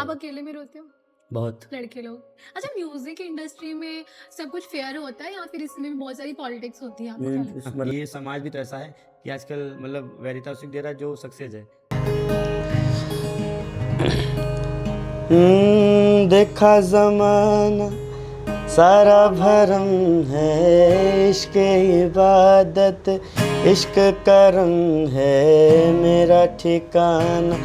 आप अकेले में रोते हो? बहुत। लड़के लोग। अच्छा, म्यूज़िक इंडस्ट्री में सब कुछ फेयर होता है या फिर इसमें भी बहुत सारी पॉलिटिक्स होती है? आपको क्या लगता है? ये समाज भी तो ऐसा है कि आजकल मतलब वैरिता उसी को दे रहा है जो सक्सेस है। देखा ज़माना सारा भरम है, इश्क इबादत इश्क करम है, मेरा ठिकाना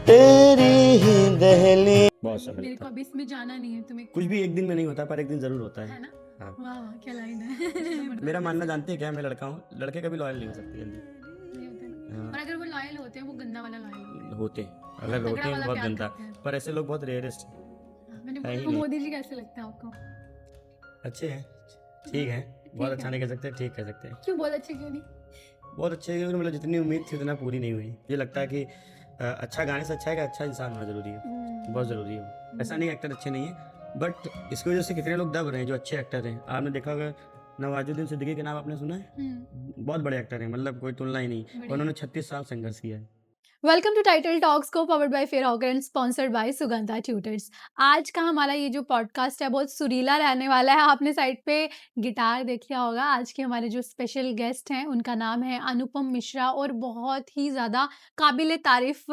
तेरी ही दहली। बहुत समय मेरे लगता को है। अभी इसमें जाना नहीं है, तुम्हें कुछ भी एक दिन में नहीं होता, पर एक दिन ज़रूर होता है ना? हाँ। वाह, वाह! क्या लाइन है। मेरा मानना जानते हैं क्या है, मैं लड़का हूँ, लड़के कभी लॉयल नहीं हो सकते जल्दी। नहीं होते ना? हाँ, और अगर वो लॉयल होते हैं, वो गंदा वाला लॉयल होते हैं। होते अगर होते तगड़ा हैं वाला बहुत प्यार गंदा, करते हैं। पर ऐसे लोग बहुत रेयरेस्ट हैं, हाँ, मैंने है बोला ही वो नहीं। मोदी जी कैसे लगते हैं आपको? अच्छे हैं, हाँ, ठीक है, बहुत ठीक अच्छा है। नहीं कह सकते, ठीक कह सकते हैं। क्यों बहुत अच्छे क्यों नहीं? बहुत अच्छे हैं, मतलब जितनी उम्मीद थी उतना पूरी नहीं हुई। मुझे लगता है कि अच्छा गाने से अच्छा है कि अच्छा इंसान होना ज़रूरी है, बहुत ज़रूरी है वो। ऐसा नहीं एक्टर अच्छे नहीं है, बट इसकी वजह से कितने लोग दब रहे हैं जो अच्छे एक्टर हैं। आपने देखा होगा नवाजुद्दीन सिद्दीकी के नाम आपने सुना है? हुँ, बहुत बड़े एक्टर हैं, मतलब कोई तुलना ही नहीं, और बढ़िया। उन्होंने 36 साल संघर्ष किया है। वेलकम टू टाइटल टॉक्स को powered by fair hawker and sponsored by Sugandha tutors. आज का हमारा ये जो पॉडकास्ट है बहुत सुरीला रहने वाला है। आपने साइड पे गिटार देख लिया होगा। आज के हमारे जो स्पेशल गेस्ट हैं उनका नाम है अनुपम मिश्रा और बहुत ही ज़्यादा काबिल तारीफ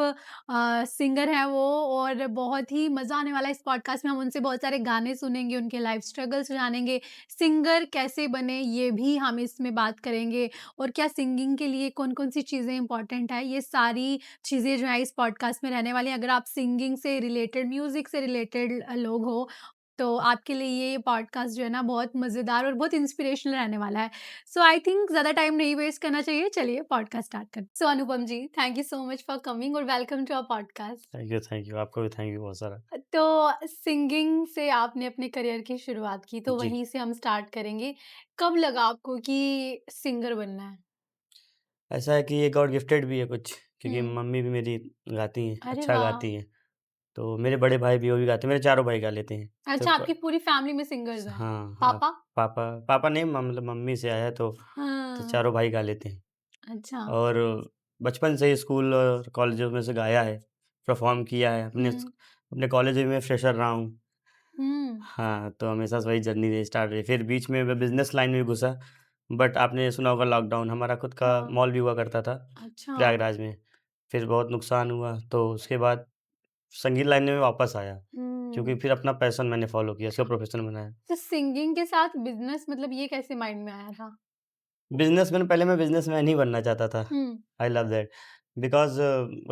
सिंगर हैं वो, और बहुत ही मज़ा आने वाला है इस पॉडकास्ट में। हम उनसे बहुत सारे गाने सुनेंगे, उनके लाइफ स्ट्रगल्स जानेंगे, सिंगर कैसे बने ये भी हम इसमें बात करेंगे, और क्या सिंगिंग के लिए कौन-कौन सी चीज़ें इंपॉर्टेंट है, ये सारी चीज़ें जो है इस पॉडकास्ट में रहने वाली हैं। अगर आप सिंगिंग से रिलेटेड, म्यूज़िक से रिलेटेड लोग हो, तो आपके लिए ये पॉडकास्ट जो है ना बहुत मज़ेदार और बहुत इंस्पिरेशनल रहने वाला है। सो आई थिंक ज़्यादा टाइम नहीं वेस्ट करना चाहिए। चलिए पॉडकास्ट स्टार्ट करते हैं। So Anupam ji, thank you so much for coming और welcome to our podcast. Thank you, आपको भी थैंक यू बहुत सारा। तो सिंगिंग से आपने अपने करियर की शुरुआत की, तो जी। वहीं से हम स्टार्ट करेंगे। कब लगा आपको कि सिंगर बनना है? ऐसा है कि ये गॉड गिफ्टेड भी है कुछ, क्योंकि हुँ। मम्मी भी मेरी गाती हैं, अरे अच्छा वाह! गाती हैं। तो मेरे बड़े भाई भी वो भी गाते हैं, मेरे चारों भाई गा लेते हैं। तो अच्छा, क आपकी पूरी फैमिली में सिंगर्स हैं। हाँ, हाँ, पापा? पापा पापा नहीं मतलब मम्मी से आया है, तो हाँ, चारों भाई गा लेते हैं। अच्छा। और बचपन से ही स्कूल और कॉलेजों में से गाया है, परफ़ॉर्म किया है। हुँ, अपने कॉलेज में मैं फ्रेशर रहा हूँ। हुँ, हाँ, तो हमेशा से वही जर्नी रही स्टार्ट रही। फिर बीच में मैं बिज़नेस लाइन में घुसा, बट आपने सुना होगा लॉकडाउन, हमारा खुद का हाँ, मॉल भी हुआ करता था अच्छा। प्रयागराज में। फिर बहुत नुकसान हुआ, तो उसके बाद संगीत लाइन में वापस आया, क्योंकि हुँ, फिर अपना पैशन मैंने फ़ॉलो किया, इसको प्रोफ़ेशन बनाया। तो सिंगिंग के साथ बिज़नेस, मतलब ये कैसे माइंड में आया था? पहले मैं बिज़नेसमैन ही बनना चाहता था। हुँ, आई लव दैट बिकॉज़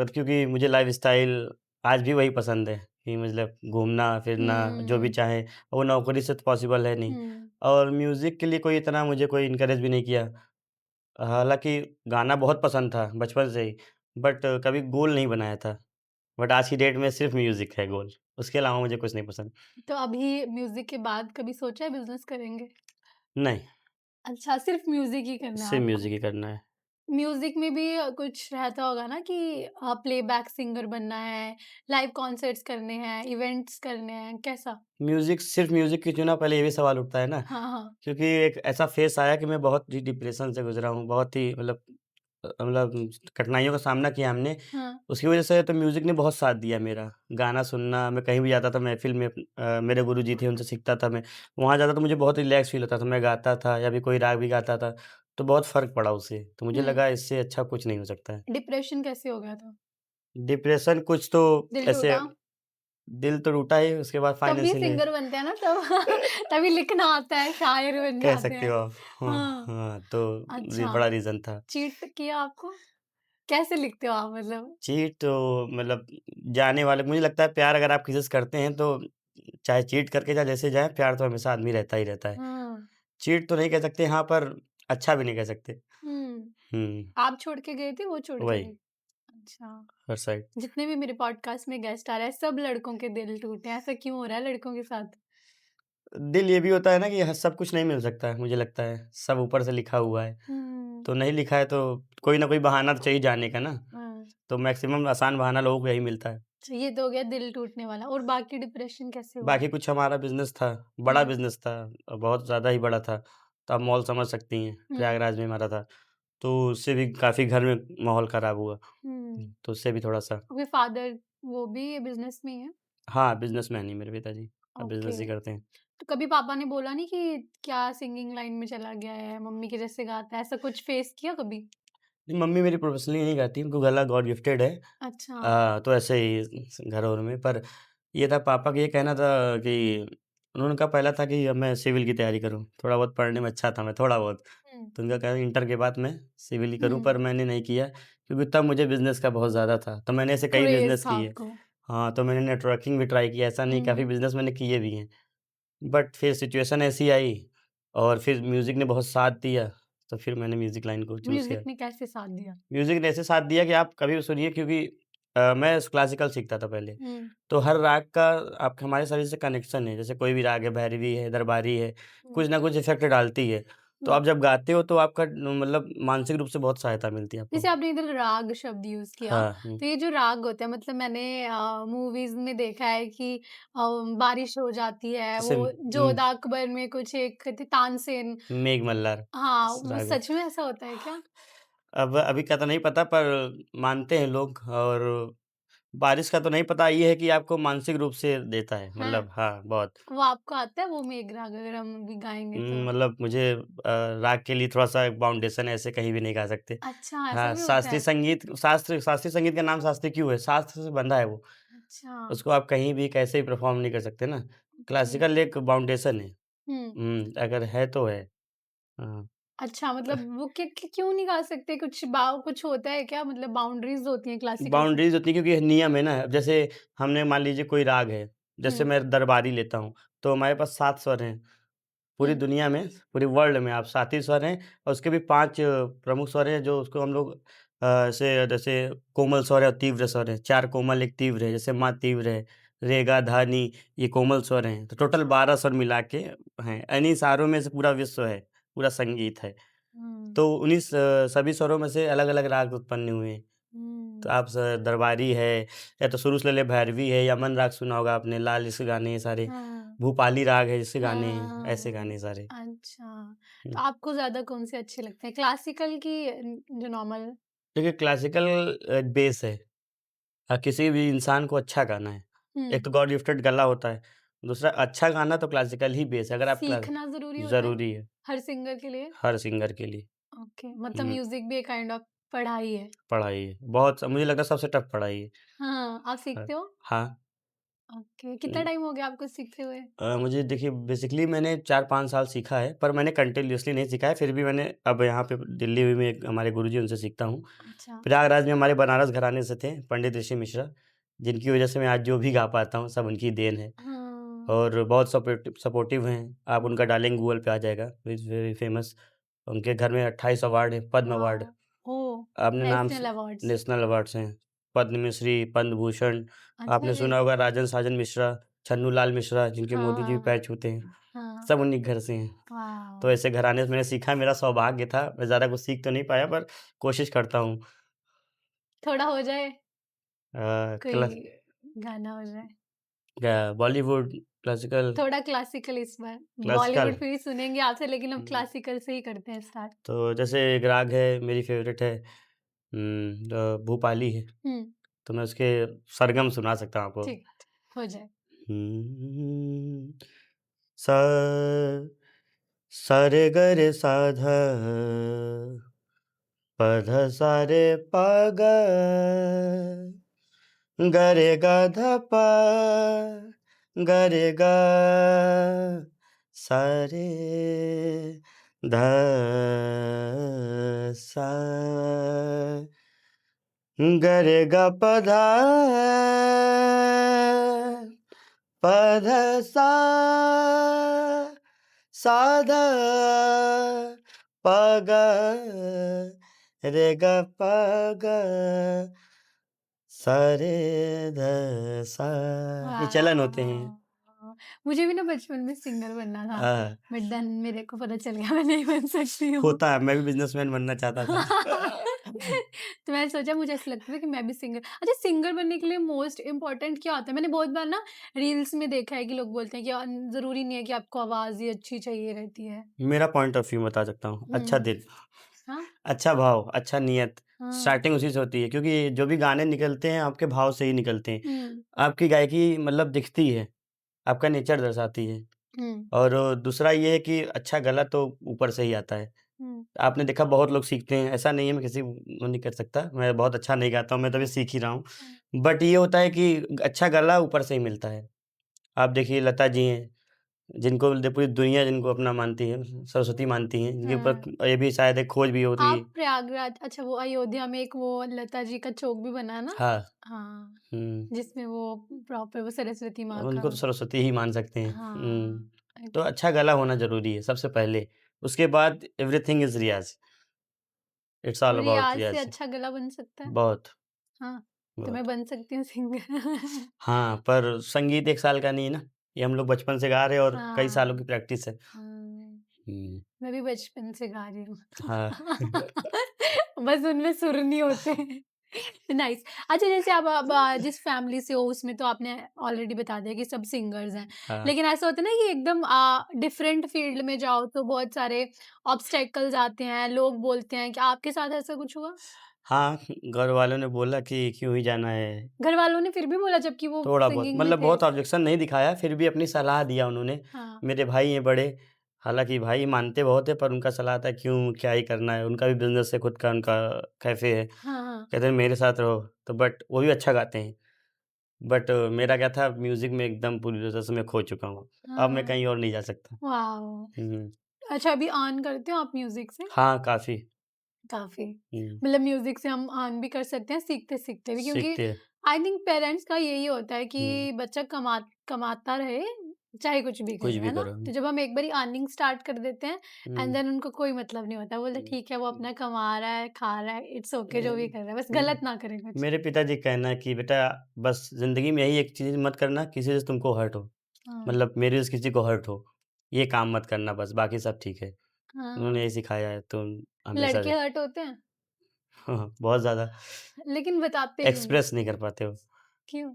क्योंकि मुझे लाइफ़स्टाइल आज भी वही पसंद है कि मतलब घूमना-फिरना जो भी हुँ, चाहें, वो नौकरी से तो पॉसिबल है नहीं। हुँ। और म्यूज़िक के लिए कोई इतना मुझे कोई इनकरेज भी नहीं किया। हालाँकि गाना बहुत पसंद था बचपन से ही, बट कभी गोल नहीं बनाया था। बट आज की डेट में सिर्फ़ म्यूज़िक है गोल, उसके अलावा मुझे कुछ नहीं पसंद। तो अभी म्यूज़िक के बाद कभी सोचा है बिज़नेस करेंगे? नहीं, अच्छा, सिर्फ़ म्यूज़िक ही करना है सिर्फ़ आपको। म्यूज़िक ही करना है। म्यूज़िक में भी कुछ रहता होगा ना कि प्लेबैक सिंगर बनना है, लाइव कॉन्सर्ट्स करने हैं, इवेंट्स करने हैं, कैसा? सिर्फ़ म्यूज़िक क्यों चुना, पहले ये भी सवाल उठता है ना, हाँ, हाँ। क्योंकि एक ऐसा फ़ेज़ आया कि मैं बहुत ही डिप्रेशन से गुज़रा हूँ, बहुत ही मतलब कठिनाइयों का सामना किया हमने। हाँ। उसकी वज़ह से तो म्यूज़िक ने बहुत साथ दिया मेरा। गाना सुनना, मैं कहीं भी जाता था महफ़िल में, मेरे गुरुजी थे उनसे सीखता था मैं। वहाँ जाता तो मुझे बहुत रिलैक्स फ़ील होता था, मैं गाता था या फिर कोई राग भी गाता था, तो बहुत फ़र्क पड़ा उससे। तो मुझे हुँ, लगा इससे अच्छा कुछ नहीं हो सकता है। डिप्रेशन कैसे हो गया था? डिप्रेशन कुछ तो दिल ऐसे टूटा? दिल तो टूटा ही, उसके बाद तभी फाइनेंशियली सिंगर बनते हैं ना तब। तभी लिखना आता है, शायर बन कह जाते सकते हैं। हो आप। हाँ, हाँ, हाँ, तो ये अच्छा। बड़ा रीज़न था। चीट किया आपको? कैसे लिखते हो आप मतलब? चीट तो मतलब जाने वाले मुझे लगता है प्यार अगर आप किसी से करते हैं तो चाहे चीट करके चाहे जैसे जाएँ, प्यार तो हमेशा आदमी रहता ही रहता है। हाँ, चीट तो नहीं कह सकते हाँ, पर अच्छा भी नहीं कह सकते। हुँ। हुँ, आप छोड़ के गए थे, वो छोड़ के वही गई? अच्छा। हर साइड। जितने भी मेरे पॉडकास्ट में गेस्ट आ रहे हैं, सब लड़कों के दिल टूटे हैं। ऐसा क्यों हो रहा है लड़कों के साथ? दिल ये भी होता है ना कि ह सब कुछ नहीं मिल सकता है, मुझे लगता है। सब ऊपर से लिखा हुआ है। हुँ, तो नहीं लिखा है तो कोई ना कोई बहाना तो चाहिए जाने का ना। हाँ। तो मैक्सिमम आसान बहाना लोगों को यही मिलता है। अच्छा, ये तो हो गया दिल टूटने वाला, और बाकी डिप्रेशन कैसे हुआ? बाकी कुछ हमारा बिज़नेस था, बड़ा हुँ, बिज़नेस था, बहुत ज़्यादा ही बड़ा था। तो आप मॉल समझ सकती हैं, हुँ, प्रयागराज में हमारा था। तो उससे भी काफ़ी घर में माहौल ख़राब हुआ। हुँ। तो उससे भी थोड़ा-सा आपके फादर वो भी बिज़नेस में ही हैं? हाँ, बिज़नेसमैन ही मेरे पिताजी, अब ओके। बिज़नेस ही करते हैं। तो कभी पापा ने बोला नहीं कि क्या सिंगिंग लाइन में चला गया है, मम्मी के जैसे गाता है, ऐसा कुछ फेस किया कभी? नहीं, मम्मी मेरी प्रोफ़ेशनली नहीं गाती, उनको गला गॉड गिफ्टेड है। अच्छा। तो ऐसे ही घर-वोर में, पर ये था पापा का ये कहना था कि उन्होंने कहा पहला था कि अब मैं सिविल की तैयारी करूँ, थोड़ा बहुत पढ़ने में अच्छा था मैं, थोड़ा बहुत। हुँ, तो उनका कहना इंटर के बाद मैं सिविल ही करूँ, हुँ। पर मैंने नहीं किया क्योंकि तब मुझे बिज़नेस का बहुत ज़्यादा था, तो मैंने ऐसे कई क्रेज़ बिज़नेस था किए। आपको। हाँ, तो मैंने नेटवर्किंग भी ट्राई किया, ऐसा नहीं काफ़ी हुँ। बिज़नेस मैंने किए भी हैं। बट फिर सिचुएशन ऐसी आई और फिर म्यूज़िक ने बहुत साथ दिया, तो फिर मैंने म्यूज़िक लाइन को चूज़ किया। म्यूज़िक ने कैसे साथ दिया? म्यूज़िक ने ऐसे साथ दिया कि आप कभी भी सुनिए क्योंकि मैं क्लासिकल सीखता था पहले, हुँ, तो हर राग का आपके हमारे शरीर से कनेक्शन है, जैसे कोई भी राग है, भैरवी है, दरबारी है, हुँ, कुछ ना कुछ इफ़ेक्ट डालती है। तो हुँ। आप जब गाते हो तो आपका मतलब मानसिक रूप से बहुत सहायता मिलती है आपको। जैसे आपने इधर राग शब्द यूज़ किया, हाँ, हुँ, तो ये जो राग होता है मतलब मैंने मूवीज़ में देखा है कि बारिश हो जाती है, जैसे वो जोधा अकबर में कुछ एक थे तानसेन। मेघ मल्हार हाँ, वो राग है। सच में ऐसा होता है क्या? अब अभी का तो नहीं पता पर मानते हैं लोग और बारिश का तो नहीं पता, ये है कि आपको मानसिक रूप से देता है, हैं? मतलब हाँ, बहुत। वो आपको आता है वो मेघ राग अगर हम भी गाएँगे तो? मतलब मुझे राग के लिए थोड़ा-सा बाउंडेशन ऐसे कहीं भी नहीं गा सकते। अच्छा, ऐसा हाँ, भी होता है? शास्त्रीय संगीत का नाम शास्त्रीय क्यों है? शास्त्र से बंधा है वो। अच्छा, उसको आप कहीं भी कैसे भी परफ़ॉर्म नहीं कर सकते ना। ओके। क्लासिकल एक बाउंडेशन है। हुँ। अगर है तो है। हाँ। अच्छा मतलब वो क्यों नहीं गा सकते? कुछ होता है क्या? मतलब बाउंड्रीज़ होती हैं क्लासिकल से? बाउंड्रीज़ होती है क्योंकि नियम है ना। अब जैसे हमने मान लीजिए कोई राग है, जैसे हुँ, मैं दरबारी लेता हूँ, तो हमारे पास 7 स्वर हैं। पूरी हुँ, दुनिया में, पूरे वर्ल्ड में आप 7 ही स्वर हैं और उसके भी 5 प्रमुख स्वर हैं जो उसको हम लोग ऐसे जैसे कोमल स्वर है और तीव्र स्वर है। 4 कोमल, 1 तीव्र है, जैसे मा तीव्र है, रे, गा, धा, नी ये कोमल स्वर हैं। तो टोटल 12 स्वर मिला के हैं। इन्हीं सारों में से पूरा विश्व है, पूरा संगीत है। हुँ, तो उन्हीं सभी स्वरों में से अलग-अलग राग उत्पन्न हुए हैं। तो हुँ। आप दरबारी है या तो शुरू से ले लें भैरवी है, यमन राग सुना होगा आपने, लाल इसके गाने हैं सारे, हाँ, भूपाली राग है जिसके गाने हैं, ऐसे हाँ। गाने सारे। अच्छा, हुँ। तो आपको ज़्यादा कौन-से अच्छे लगते हैं? क्लासिकल की जो नॉर्मल? देखिए क्लासिकल बेस है। किसी भी इंसान को अच्छा गाना है। हुँ, एक तो गॉड गिफ्टेड गला होता है, दूसरा अच्छा गाना तो क्लासिकल ही बेस है। अगर आप क्ला सीखना ज़रूरी होता है, ज़रूरी है, हर सिंगर के लिए? हर सिंगर के लिए। ओके, मतलब हुँ, म्यूज़िक भी एक काइंड ऑफ पढ़ाई है। पढ़ाई है। बहुत मुझे लगता है सबसे टफ पढ़ाई है। हाँ, आप हाँ, सीखते हो? हाँ। ओके, कितना हुँ। टाइम हो गया आपको सीखते हुए? मुझे देखिए बेसिकली मैंने 4-5 साल सीखा है, पर मैंने कंटिन्यूअसली नहीं सीखा है, फिर भी मैंने अब यहाँ पे दिल्ली में एक हमारे गुरुजी उनसे सीखता हूँ। अच्छा। प्रयागराज में हमारे बनारस घराने से थे, पंडित ऋषि मिश्रा, जिनकी वजह से मैं आज जो भी गा पाता हूँ, सब उनकी देन है। हाँ, और बहुत सपोर्टिव हैं, आप उनका डालेंगे गूगल पे आ जाएगा, ही इज़ वेरी फेमस। उनके घर में 28 अवार्ड हैं, पद्म अवार्ड, वॉव! ओह! आपने नाम स नेशनल अवार्ड्स। नेशनल अवार्ड्स हैं, पद्मश्री, पद्म भूषण, अच्छा आपने जी। सुना होगा राजन साजन मिश्रा, छन्नू लाल मिश्रा, जिनके मोदी जी भी हाँ, पैर छूते हैं, हाँ। सब उन्हीं के घर से हैं। तो वॉव! ऐसे घराने से मैंने सीखा, मेरा सौभाग्य था, मैं ज़्यादा कुछ सीख तो नहीं पाया पर कोशिश करता हूँ। थोड़ा हो जाए, अ, क्लास कोई गाना हो जाए। बॉलीवुड, क्लासिकल, थोड़ा क्लासिकल इस बार। क्लासिकल। बॉलीवुड फिर सुनेंगे आपसे लेकिन अब हुँ, क्लासिकल से ही करते हैं स्टार्ट। तो जैसे एक राग है, मेरी फ़ेवरेट है, भूपाली है, हुँ, तो मैं उसके सरगम सुना सकता हूँ आपको। ठीक, हो जाए। हुँ, सा सा रे ग रे सा ध प ध सा रे प ग ग रे ग ध प ग रे ग सा रे ध सा ग रे ग प धा प ध सा सा ध प ग रे ग प ग सा रे ध सा ये चलन होते हैं। वाह! मुझे भी ना बचपन में सिंगर बनना था, हाँ, बट देन मेरे को पता चल गया मैं नहीं बन सकती हूँ। होता है, मैं भी बिज़नेसमैन बनना चाहता था। तो मैंने सोचा मुझे ऐसा लगता था कि मैं भी सिंगर अच्छा सिंगर बनने के लिए मोस्ट इम्पोर्टेंट क्या होता है? मैंने बहुत बार ना रील्स में देखा है कि लोग बोलते हैं कि ज़रूरी नहीं है कि आपको आवाज़ ही अच्छी चाहिए रहती है। मेरा पॉइंट ऑफ व्यू बता सकता हूँ, अच्छा हुँ, दिल, हाँ? अच्छा भाव, अच्छा नियत, हाँ। स्टार्टिंग उसी से होती है क्योंकि जो भी गाने निकलते हैं आपके भाव से ही निकलते हैं। हुँ, आपकी गायकी मतलब दिखती है, आपका नेचर दर्शाती है हुँ, और दूसरा ये है कि अच्छा गला तो ऊपर से ही आता है। हुँ, आपने देखा बहुत लोग सीखते हैं, ऐसा नहीं है मैं किसी वो नहीं कर सकता, मैं बहुत अच्छा नहीं गाता हूँ, मैं तो अभी सीख ही रहा हूँ। हुँ। बट ये होता है कि अच्छा गला ऊपर से ही मिलता है। आप देखिए लता जी हैं, जिनको पूरी दुनिया जिनको अपना मानती है, सरस्वती मानती हैं, जिनके हाँ। ऊपर ये भी शायद एक खोज भी हो रही आप है। प्रयागराज अच्छा वो अयोध्या में एक वो लता जी का चौक भी बना है ना? हाँ, हाँ, हुँ, जिसमें वो प्रॉपर वो सरस्वती माँ का उनको तो सरस्वती ही मान सकते हैं। हाँ। तो अच्छा गला होना ज़रूरी है सबसे पहले, उसके बाद एवरीथिंग इज़ रियाज़, इट्स तो ऑल अबाउट रियाज़ से रियाज़। अच्छा गला बन सकता है? बहुत, हाँ, तो मैं बहुत। बन सकती हूँ सिंगर। हाँ, पर संगीत 1 साल का नहीं है ना, ये हम लोग बचपन से गा रहे हैं और कई सालों की हाँ, प्रैक्टिस है। हाँ। हुँ, मैं भी बचपन से गा रही हूँ। हाँ। बस उनमें सुर नहीं होते। नाइस। अच्छा जैसे आप अब जिस फैमिली से हो उसमें तो आपने ऑलरेडी बता दिया कि सब सिंगर्स हैं। हाँ, लेकिन ऐसा होता है ना कि एकदम डिफरेंट फील्ड में जाओ तो बहुत सारे ऑब्स्टेकल्स आते हैं, लोग बोलते हैं कि आपके साथ ऐसा कुछ हुआ? हाँ, घर वालों ने बोला कि क्यों ही जाना है, घरवालों ने फिर भी बोला जबकि वो थोड़ा बहुत सिंगिंग में मतलब थे? बहुत ऑब्जेक्शन नहीं दिखाया, फिर भी अपनी सलाह दिया उन्होंने। हाँ। मेरे भाई हैं बड़े, हालाँकि भाई मानते बहुत हैं पर उनका सलाह था क्यों, क्या ही करना है, उनका भी बिज़नेस है खुद का, उनका कैफ़े है। हाँ, हाँ। कहते हैं मेरे साथ रहो, तो बट वो भी अच्छा गाते हैं। बट मेरा क्या था म्यूज़िक में एकदम पूरी तरह से मैं खो चुका हूँ। अब मैं हाँ। कहीं और नहीं जा सकता। वॉव! हुँ। अच्छा अभी अर्न करते हो आप म्यूज़िक से? हाँ, काफ़ी। काफ़ी। हुँ, मतलब म्यूज़िक से हम अर्न भी कर सकते हैं सीखते-सीखते भी क्योंकि सीखते हैं। आई थिंक पेरेंट्स का यही होता है हुँ, कि बच्चा कमाता रहे, चाहे कुछ भी कुछ करे, भी है ना? करो। तो जब हम एक बारी अर्निंग स्टार्ट कर देते हैं एंड हुँ, देन उनको कोई मतलब नहीं होता। बोलते हुँ, ठीक है वो हुँ। अपना कमा रहा है, खा रहा है, इट्स ओके जो भी कर रहा है, बस हुँ, गलत ना करे कुछ। मेरे पिताजी का कहना है कि बेटा बस ज़िंदगी में यही एक चीज़ मत करना किसी से तुमको हर्ट हो। हाँ। मतलब मेरे से किसी को हर्ट हो, ये काम मत करना बस बाकी सब ठीक है। उन्होंने हाँ। यही सिखाया है तो हमेशा लड़के से। हर्ट होते हैं, हाँ, हाँ, बहुत ज़्यादा लेकिन बताते क्यों नहीं? एक्सप्रेस नहीं कर पाते वो। क्यों?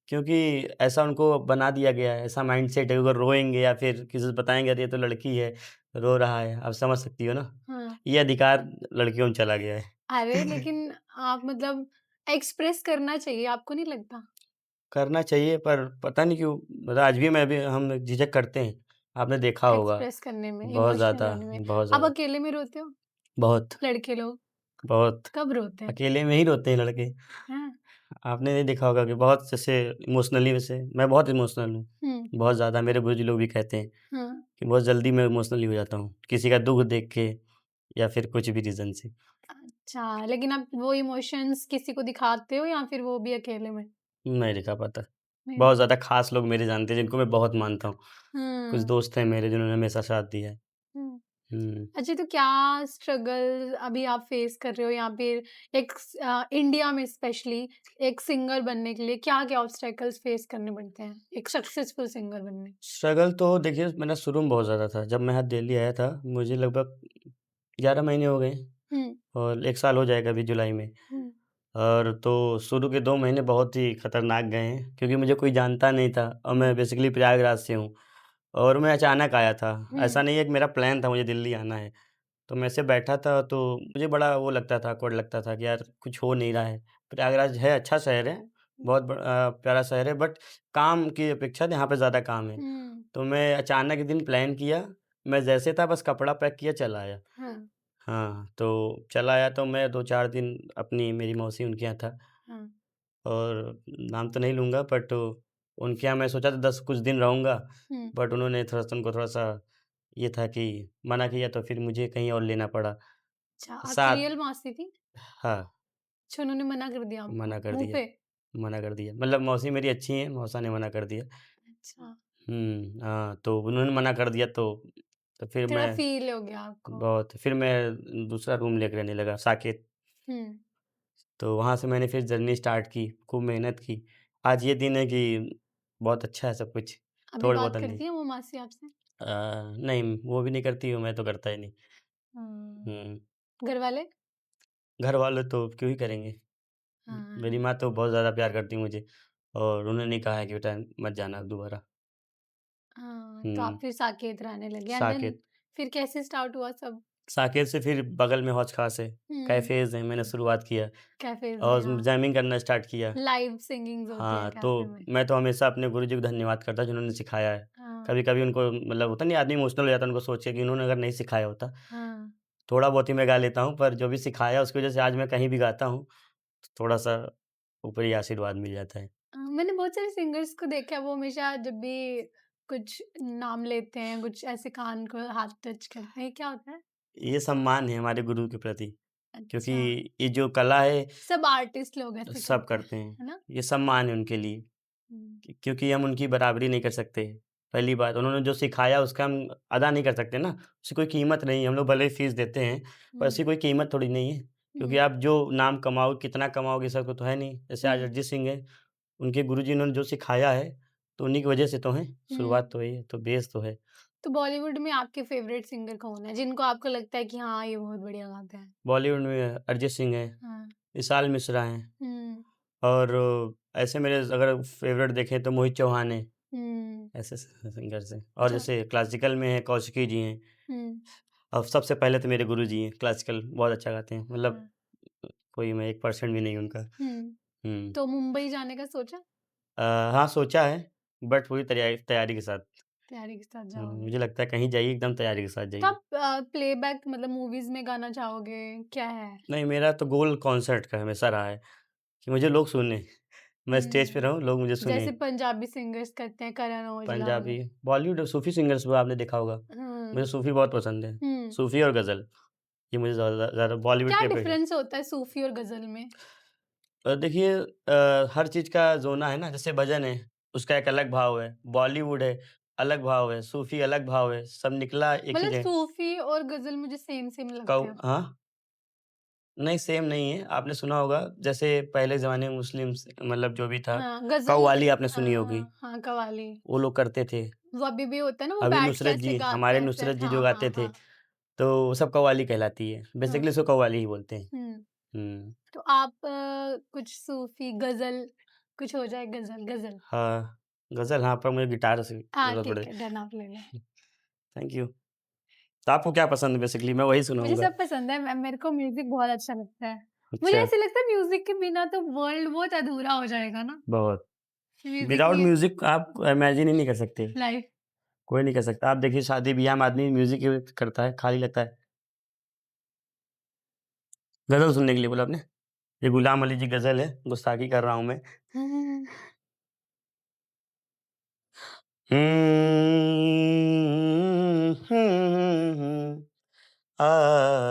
क्योंकि ऐसा उनको बना दिया गया है, ऐसा माइंडसेट है अगर रोएँगे या फिर किसी से बताएँगे अरे ये तो लड़की है, रो रहा है, आप समझ सकती हो ना? हाँ। ये अधिकार लड़कियों में चला गया है। अरे! लेकिन आप मतलब एक्सप्रेस करना चाहिए, आपको नहीं लगता? करना चाहिए पर पता नहीं क्यों मतलब आज भी मैं भी हम झिझक करते हैं। आपने देखा होगा, एक्सप्रेस करने में, बहुत इमोशनल ज़्यादा, होने में। बहुत आप ज़्यादा, अकेले में रोते हो? बहुत, लड़के लोग बहुत। कब रोते हैं? अकेले में ही रोते हैं लड़के। हैं? आपने नहीं देखा होगा कि बहुत जैसे इमोशनली वैसे मैं बहुत इमोशनल हूँ, हुँ, बहुत ज़्यादा मेरे बुज़ुर्ग लोग भी कहते हैं हाँ। कि बहुत जल्दी मैं इमोशनली हो जाता हूँ, किसी का दुःख देख के या फिर कुछ भी रीज़न से। अच्छा, लेकिन आप वो इमोशंस किसी को दिखाते हो या फिर वो भी अकेले में? नहीं दिखा पाता। नहीं बहुत दिखा ज़्यादा ख़ास लोग मेरे जानते हैं जिनको मैं बहुत मानता हूँ। कुछ हुँ, दोस्त हैं मेरे जिन्होंने हमेशा साथ दिया है। हुँ। हुँ। अच्छा तो क्या स्ट्रगल अभी आप फेस कर रहे हो या फिर इंडिया में स्पेशली एक सिंगर बनने के लिए क्या-क्या ऑब्स्टेकल्स फेस करने पड़ते हैं, एक सक्सेसफुल सिंगर बनने? स्ट्रगल तो देखिए मेरा शुरू में बहुत ज़्यादा था। जब मैं यहाँ दिल्ली आया था, मुझे लगभग 11 महीने हो गए हैं हुँ, और 1 साल हो जाएगा अभी जुलाई में। हुँ, और तो शुरू के 2 महीने बहुत ही खतरनाक गए हैं क्योंकि मुझे कोई जानता नहीं था और हुँ, मैं बेसिकली प्रयागराज से हूँ और मैं अचानक आया था। ऐसा हुँ, नहीं है कि मेरा प्लान था मुझे दिल्ली आना है। तो मैं ऐसे बैठा था तो मुझे बड़ा वो लगता था, ऑकवर्ड लगता था कि यार कुछ हो नहीं रहा है। प्रयागराज है अच्छा शहर है, बहुत प्यारा शहर है बट काम की अपेक्षा यहाँ पे ज़्यादा काम है। हुँ, तो मैं अचानक एक दिन प्लान किया, मैं जैसे था बस कपड़ा पैक किया चला आया। हाँ, हाँ, तो चला आया तो मैं 2-4 दिन अपनी मेरी मौसी उनके यहाँ था हाँ, और नाम तो नहीं लूँगा बट उनके यहाँ मैं सोचा था 10 कुछ दिन रहूँगा, हुँ। बट उन्होंने थोड़ा-सा उनको थोड़ा-सा ये था कि मना किया तो फिर मुझे कहीं और लेना पड़ा। अच्छा, आपकी 7 रियल मौसी थी? हाँ, अच्छा उन्होंने मना कर दिया आपको, मना कर मुँह दिया पे? मना कर दिया। मतलब मौसी मेरी अच्छी हैं, मौसा ने मना कर दिया। अच्छा, हाँ, तो उन्होंने मना कर दिया तो फिर थोड़ा मैं फ़ील हो गया आपको। बहुत फिर मैं दूसरा रूम लेके रहने लगा साकेत। हुँ, तो वहाँ से मैंने फिर जर्नी स्टार्ट की, खूब मेहनत की। आज ये दिन है कि बहुत अच्छा है सब कुछ, अभी थोड़े बहुत बात नहीं। करती है वो मासी आपसे? अ, नहीं वो भी नहीं करती हूँ, मैं तो करता ही नहीं। हुँ, हुँ, घरवाले? घरवाले तो क्यों ही करेंगे। मेरी हाँ, माँ तो बहुत ज़्यादा प्यार करती है मुझे और उन्होंने कहा है कि बेटा मत जाना अब दोबारा। हाँ, तो आप हुँ, फिर साकेत रहने लगे एंड देन साकेत फिर कैसे स्टार्ट हुआ सब? साकेत से फिर बगल में हौज खास है, कैफ़ेज़ हैं, मैंने शुरुआत किया कैफ़ेज़ में, और हाँ। जैमिंग करना स्टार्ट किया। लाइव सिंगिंग्स होती है हाँ, कैफ़े तो में। मैं तो हमेशा अपने गुरुजी को धन्यवाद करता जिन्होंने सिखाया है। हाँ, कभी-कभी उनको मतलब होता नहीं आदमी इमोशनल हो जाता है उनको सोच के कि उन्होंने अगर नहीं सिखाया होता, हाँ। थोड़ा बहुत ही मैं गा लेता हूँ, पर जो भी सिखाया उसकी वज़ह से आज मैं कहीं भी गाता हूँ, तो थोड़ा-सा ऊपरी आशीर्वाद मिल जाता है। मैंने बहुत सारे सिंगर्स को देखा है, वो हमेशा जब भी कुछ नाम लेते हैं, कुछ ऐसे कान को हाथ टच करते हैं, क्या होता है? ये सम्मान है हमारे गुरु के प्रति, क्योंकि अच्छा, ये जो कला है, सब आर्टिस्ट लोग ऐसे सब करते हैं, करते हैं। है ना? ये सम्मान है उनके लिए। हुँ, क्योंकि हम उनकी बराबरी नहीं कर सकते। पहली बात उन्होंने जो सिखाया उसका हम अदा नहीं कर सकते ना, उसकी कोई कीमत नहीं है। हम लोग भले ही फ़ीस देते हैं, पर हुँ, उसकी कोई कीमत थोड़ी नहीं है। क्योंकि हुँ, आप जो नाम कमाओ, कितना कमाओगे इसका कोई तो है नहीं। जैसे आज हुँ, अरिजीत सिंह हैं, उनके गुरुजी ने जो सिखाया है, तो उन्हीं की वजह से तो हैं, हुँ। शुरुआत तो वही है, तो बेस तो है। तो बॉलीवुड में आपके फ़ेवरेट सिंगर कौन है, जिनको आपको लगता है कि हाँ, ये बहुत बढ़िया गाते हैं? बॉलीवुड में अरिजीत सिंह हैं, हाँ, विशाल मिश्रा हैं हुँ, और ऐसे मेरे अगर फ़ेवरेट देखें तो मोहित चौहान हैं, हुँ, ऐसे सिंगर्स हैं। और अच्छा, जैसे क्लासिकल में हैं, कौशिकी जी हैं। हुँ, अब सबसे पहले तो मेरे गुरुजी हैं, क्लासिकल बहुत अच्छा गाते हैं, मतलब हाँ, कोई मैं 1% भी नहीं उनका। हुँ। हुँ। तो मुंबई जाने का सोचा? हाँ, सोचा है बट पूरी तैयारी तैयारी के साथ। तैयारी के साथ जाओगे? मुझे लगता है कहीं जाइए एकदम तैयारी के साथ तो जाइए। आप प्लेबैक मतलब मूवीज़ में गाना चाहोगे, क्या है? नहीं, मेरा तो गोल कॉन्सर्ट का हमेशा रहा है कि मुझे लोग सुनें। मैं स्टेज पे हुँ, रहूँ, लोग मुझे जैसे सुनें। पंजाबी सिंगर्स करते हैं, करण औजला हो पंजाबी, गए। बॉलीवुड और सूफ़ी सिंगर्स भी आपने देखा होगा। हुँ, मुझे सूफ़ी बहुत पसंद है। हुँ। सूफ़ी और ग़ज़ल, ये मुझे ज़्यादा बॉलीवुड क्या के अपेक्षा। डिफ़रेंस होता है सूफ़ी और गज़ल में? देखिए हर चीज़ का ज़ोन है ना, जैसे भजन है, उसका एक अलग भाव है, बॉलीवुड है, अलग भाव है, सूफ़ी अलग भाव है, सब निकला एक ही मतलब जगह। सूफ़ी और गज़ल मुझे सेम-सेम लगते हैं। हाँ? नहीं सेम नहीं है, आपने सुना होगा जैसे पहले ज़माने में मुस्लिम्स मतलब जो भी था, हाँ, गज़ल कव्वाली आपने सुनी होगी, हाँ, हाँ, कव्वाली। वो लोग करते थे। वो अभी भी होता है ना, वो अभी बैठ के नुसरत ऐसे जी, गाते हमारे हैं ऐसे नुसरत जी जो हाँ, हाँ, गाते थे, हाँ, तो वो सब कव्वाली कहलाती है। हाँ। बेसिकली उसको कव्वाली ही बोलते हैं। हुँ, हुँ। तो आप कुछ सूफ़ी, गज़ल कुछ हो जाए गज़ल गज़ल। हाँ, गज़ल हाँ, पर मुझे गिटार से हाँ, ज़रूरत ठीक पड़े। है, डन आप ले लें। Thank you. तो आपको क्या पसंद है बेसिकली? मैं वही मुझे सुनाऊँगा। सब पसंद है, मेरे को म्यूज़िक बहुत अच्छा लगता है। मुझे अच्छा, ऐसा लगता है म्यूज़िक के बिना तो वर्ल्ड बहुत अधूरा हो जाएगा ना, बहुत। म्यूज़िक विदाउट नहीं है म्यूज़िक आप इमेजिन ही नहीं कर सकते। लाइफ़। कोई नहीं कर सकता। आप देखिए शादी-ब्याह में आदमी म्यूज़िक ही करता है, खाली लगता है। गज़ल सुनने के लिए बोला आपने? ये गुलाम अली जी गज़ल है, गुस्ताखी कर रहा हूँ मैं। हुँ, हुँ, हुँ, आ,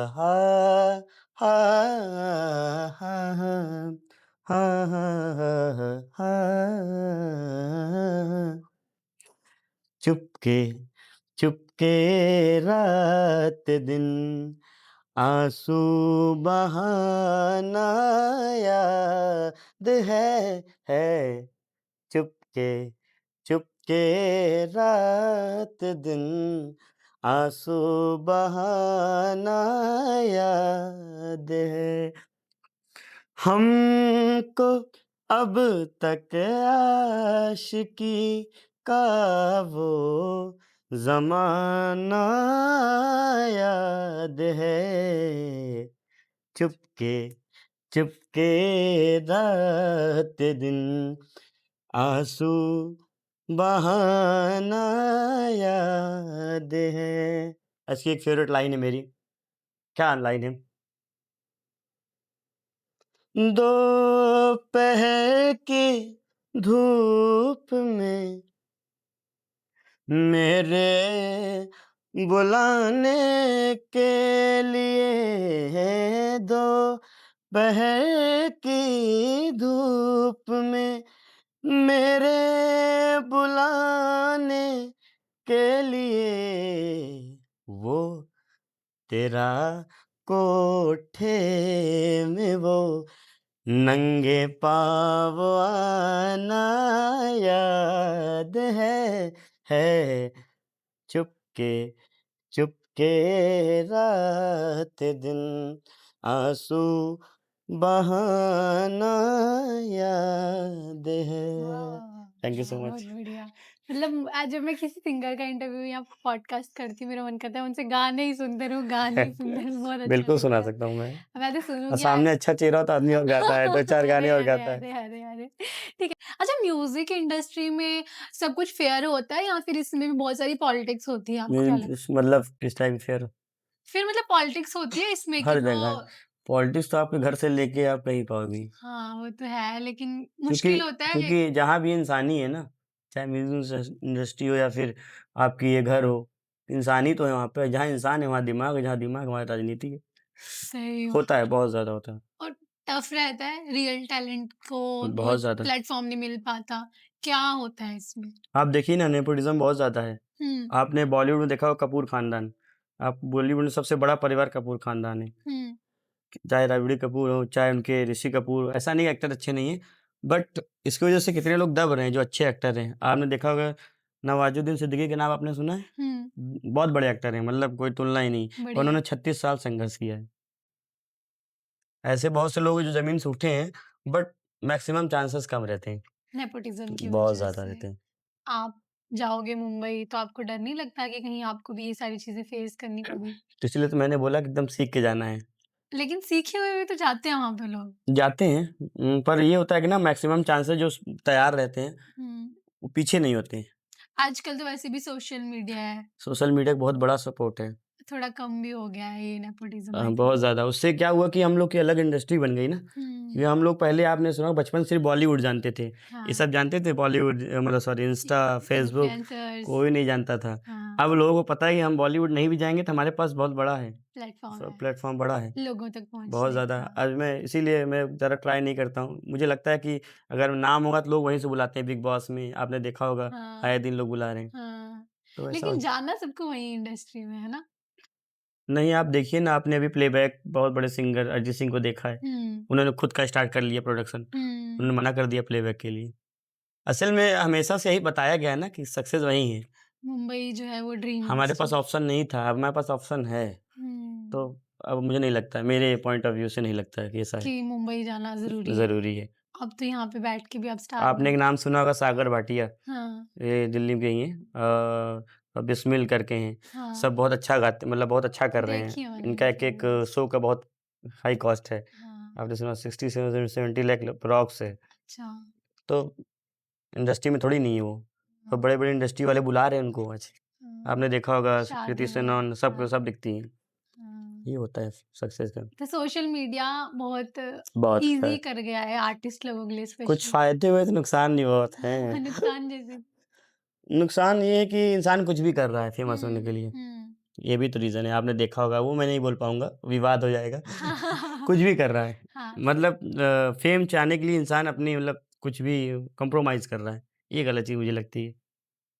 हा, हा, हा, हा, हा, हा, हा, चुपके चुपके रात दिन आंसू बहाना याद है चुपके चुपके रात दिन आंसू बहाना याद है हमको अब तक आशिकी का वो ज़माना याद है चुपके चुपके रात दिन आँसू बहाना याद है। ऐसी एक फ़ेवरेट लाइन है मेरी। क्या लाइन है? दोपहर की धूप में मेरे बुलाने के लिए दोपहर की धूप में मेरे बुलाने के लिए वो तेरा कोठे में वो नंगे पाँव आना याद है चुपके चुपके रात दिन आंसू बहाना याद है। वाह! थैंक यू वाह! सो बहुत मच। बढ़िया। मतलब आज जब मैं किसी सिंगर का इंटरव्यू या पॉडकास्ट करती हूँ, मेरा मन करता है उनसे गाने ही सुनते रहूँ, गाने ही सुनते रहूँ, बहुत अच्छा बिल्कुल सुना लगता है। सकता हूँ मैं। मैं तो और सुनूँगी सामने अच्छा चेहरा हो तो आदमी और गाता है, 2-4 अरे, गाने और अरे, गाता है। अरे, अरे, अरे! ठीक है। अच्छा, म्यूज़िक इंडस्ट्री में सब कुछ फेयर होता है या फिर इसमें भी बहुत सारी पॉलिटिक्स होती है, आपको क्या लगता है? मतलब किस टाइप फिर फिर मतलब पॉलिटिक्स होती है इसमें कि हर वो जगह पॉलिटिक्स तो आपके घर से लेके आप कहीं पाओगी। हाँ, वो तो है लेकिन क्योंकि मुश्किल होता है। क्योंकि जहाँ भी इंसानी है ना, चाहे म्यूज़िक इंडस्ट्री हो या फिर आपकी ये घर हो, इंसान ही तो है वहाँ पे। जहाँ इंसान है वहाँ दिमाग है, जहाँ दिमाग है वहाँ राजनीति है। सही होता है, बात है। बहुत ज़्यादा होता है। और टफ रहता है, रियल टैलेंट को वो बहुत ज़्यादा। प्लेटफ़ॉर्म नहीं मिल पाता। क्या होता है इसमें? आप देखिए ना नेपोटिज़्म बहुत ज़्यादा है। हुँ, आपने बॉलीवुड में देखा होगा कपूर ख़ानदान। आप बॉलीवुड में सबसे बड़ा परिवार कपूर ख़ानदान है। हुँ, चाहे रणबीर कपूर हो, चाहे उनके ऋषि कपूर हो, ऐसा नहीं है एक्टर अच्छे नहीं हैं, बट इसकी वज़ह से कितने लोग दब रहे हैं जो अच्छे एक्टर हैं। आपने देखा होगा नवाज़ुद्दीन सिद्दीकी का नाम आपने सुना है? हुँ, बहुत बड़े एक्टर हैं, मतलब कोई तुलना ही नहीं और बढ़िया। उन्होंने 36 साल संघर्ष किया है। ऐसे बहुत से लोग हैं जो ज़मीन से उठे हैं, बट मैक्सिमम चांसेस कम रहते हैं, नेपोटिज़्म की बहुत वज़ह ज़्यादा से। रहते हैं। आप जाओगे मुंबई तो आपको डर नहीं लगता कि कहीं आपको भी ये सारी चीज़ें फ़ेस करनी पड़ी? तो इसलिए तो मैंने बोला कि एकदम सीख के जाना है। लेकिन सीखे हुए भी तो जाते हैं वहाँ पे लोग। जाते हैं पर ये होता है कि ना मैक्सिमम चांसेस जो तैयार रहते हैं, हुँ, वो पीछे नहीं होते हैं। आजकल तो वैसे भी सोशल मीडिया है, सोशल मीडिया का बहुत बड़ा सपोर्ट है। थोड़ा कम भी हो गया है ये नेपोटिज़्म आई थिंक। बहुत ज़्यादा। उससे क्या हुआ कि हम लोग की अलग इंडस्ट्री बन गई ना, हुँ, कि हम लोग पहले आपने सुना बचपन से सिर्फ़ बॉलीवुड जानते थे। ये हाँ, सब जानते थे बॉलीवुड मतलब सॉरी इंस्टा, फ़ेसबुक इन्फ्लुएंसर्स कोई नहीं जानता था। हाँ, अब लोगों को पता है कि हम बॉलीवुड नहीं भी जाएँगे तो हमारे पास बहुत बड़ा है, प्लेटफ़ॉर्म है, प्लेटफ़ॉर्म बड़ा है, लोगों तक बहुत पहुँचने ज़्यादा। का। आज मैं इसीलिए मैं ज़्यादा ट्राई नहीं करता हूँ। मुझे लगता है कि अगर नाम होगा तो लोग वहीं से बुलाते हैं बिग बॉस में, आपने देखा होगा हाँ, आए दिन लोग बुला रहे हैं। हाँ। तो ऐसा लेकिन जाना सबको वही इंडस्ट्री में है ना? नहीं, आप देखिए ना आपने अभी प्लेबैक बहुत बड़े सिंगर अरिजीत सिंह को देखा है। हुँ, उन्होंने खुद का स्टार्ट कर लिया प्रोडक्शन। हुँ। उन्होंने मना कर दिया प्लेबैक के लिए। असल में हमेशा से यही बताया गया है ना कि सक्सेस वहीं है। मुंबई जो है वो ड्रीम हमारे पास इंडस्ट्री। ऑप्शन नहीं था, अब हमारे पास ऑप्शन है। तो हुँ, अब मुझे नहीं लगता है, मेरे पॉइंट ऑफ व्यू से नहीं लगता है कि ऐसा है, कि मुंबई जाना ज़रूरी है। ज़रूरी है। अब तो यहाँ पे बैठ के भी आप स्टार आपने बन एक नाम सुना होगा सागर भाटिया, हाँ, ये दिल्ली में गई हैं बिस्मिल करके हैं। हाँ। सब बहुत अच्छा गाते मतलब बहुत अच्छा कर रहे हैं। देखी है मैंने इनका उनकी एक-एक मूवीज़। शो का बहुत हाई कॉस्ट है। हाँ, आपने सुना 60 से 70 लाख अप्रॉक्स है। अच्छा। तो इंडस्ट्री में थोड़ी नहीं है वो। तो हाँ, बड़े-बड़े इंडस्ट्री वाले बुला रहे हैं उनको आज। हाँ। आपने देखा होगा कृति शाहरुख, सेनन सब हाँ, सब दिखती हैं। हाँ। ये होता है सक्सेस का। तो सोशल मीडिया बहुत बहुत ईज़ी है। कर गया है आर्टिस्ट लोगों के लिए कुछ स्पेशली। फ़ायदे हुए तो नुकसान भी बहुत हैं। नुकसान जैसे नुकसान ये है कि इंसान कुछ भी कर रहा है फ़ेमस होने हुँ, के लिए। हुँ। ये भी तो रीज़न है, आपने देखा होगा वो मैं नहीं बोल पाऊँगा, विवाद हो जाएगा। हाँ, कुछ भी कर रहा है। हाँ। मतलब फ़ेम चाहने के लिए इंसान अपनी मतलब कुछ भी कॉम्प्रोमाइज़ कर रहा है। ये गलत चीज़ मुझे लगती है।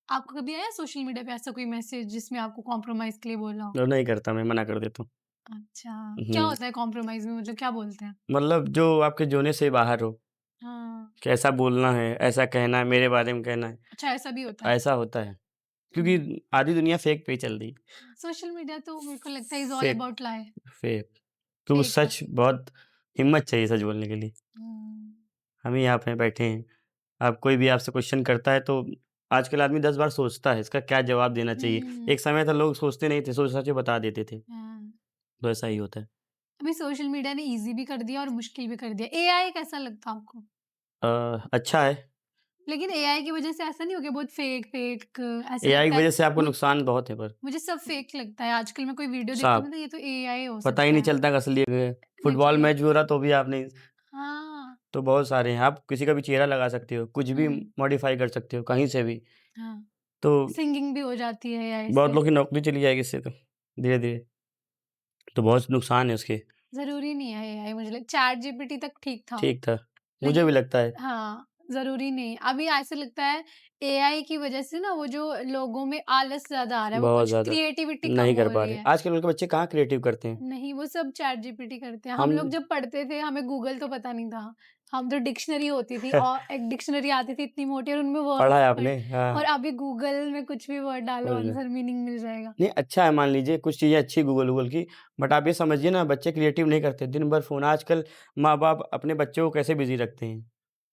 आपको कभी आया सोशल मीडिया पे ऐसा कोई मैसेज जिसमें आपको कॉम्प्रोमाइज़ के लिए बोला हो? और नहीं करता मैं मना कर देता हूँ। अच्छा, क्या हुँ, होता है कॉम्प्रोमाइज़ में मतलब क्या बोलते हैं? मतलब जो आपके ज़ोने से बाहर हो, हाँ, कि ऐसा बोलना है, ऐसा कहना है, मेरे बारे में कहना है, अच्छा ऐसा भी होता है। ऐसा होता है। हुँ, क्योंकि आधी दुनिया फ़ेक पे ही चल रही है। सोशल मीडिया तो मेरे को लगता है is all fake about lie, fake तो फेक है। सच बहुत हिम्मत चाहिए सच बोलने के लिए। हुँ, हम ही यहाँ पे बैठे हैं। अब कोई भी आपसे क्वेश्चन करता है तो आजकल आदमी 10 बार सोचता है इसका क्या जवाब देना चाहिए। हुँ, एक समय था लोग सोचते नहीं थे, सोच-साच के बता देते थे। हाँ। तो ऐसा ही होता है। अभी सोशल मीडिया ने ईज़ी भी कर दिया और मुश्किल भी कर दिया। एआई कैसा लगता है आपको? अच्छा है। लेकिन एआई की वज़ह से ऐसा नहीं हो गया बहुत फेक फेक ऐसा एआई की लगता है वज़ह से आपको मु नुकसान बहुत है पर मुझे सब फेक लगता है। आजकल मैं कोई वीडियो देखती हूँ साफ ना तो ये तो एआई हो पता ही सकता नहीं है। चलता कि असली है। फुटबॉल नकली है। मैच भी हो रहा तो भी आप नहीं हाँ, तो बहुत सारे हैं। आप किसी का भी चेहरा लगा सकते हो, कुछ भी हुँ, मॉडिफ़ाई कर सकते हो, कहीं से भी। हाँ। तो सिंगिंग भी हो जाती है एआई बहुत से। लोग की नौकरी चली जाएगी इससे तो, धीरे-धीरे। तो बहुत नुकसान है उसके। ज़रूरी नहीं है एआई मुझे लग चैट जीपीटी तक ठीक था। ठीक था। मुझे लेकिन भी लगता है, हाँ, ज़रूरी नहीं। अभी ऐसे लगता है एआई की वज़ह से ना वो जो लोगों में आलस ज़्यादा आ रहा है, वो बहुत कुछ ज़्यादा। क्रिएटिविटी कम नहीं कर हो पा रही रहे। है। आजकल के बच्चे कहाँ क्रिएटिव करते हैं। नहीं, वो सब चैट जीपीटी करते हैं। हम हम लोग जब पढ़ते थे हमें गूगल तो पता नहीं था। हम तो डिक्शनरी होती थी और एक डिक्शनरी आती थी इतनी मोटी और उनमें पढ़ा वर्ड्स है पढ़ आपने? और हाँ, अभी गूगल में कुछ भी वर्ड डालो बोल रहे। आंसर मीनिंग मिल जाएगा। नहीं अच्छा है मान लीजिए कुछ चीज़ें अच्छी गूगल की, बट आप ये समझिए ना बच्चे क्रिएटिव नहीं करते, दिन भर फ़ोन आजकल माँ-बाप अपने बच्चों को कैसे बिज़ी रखते हैं,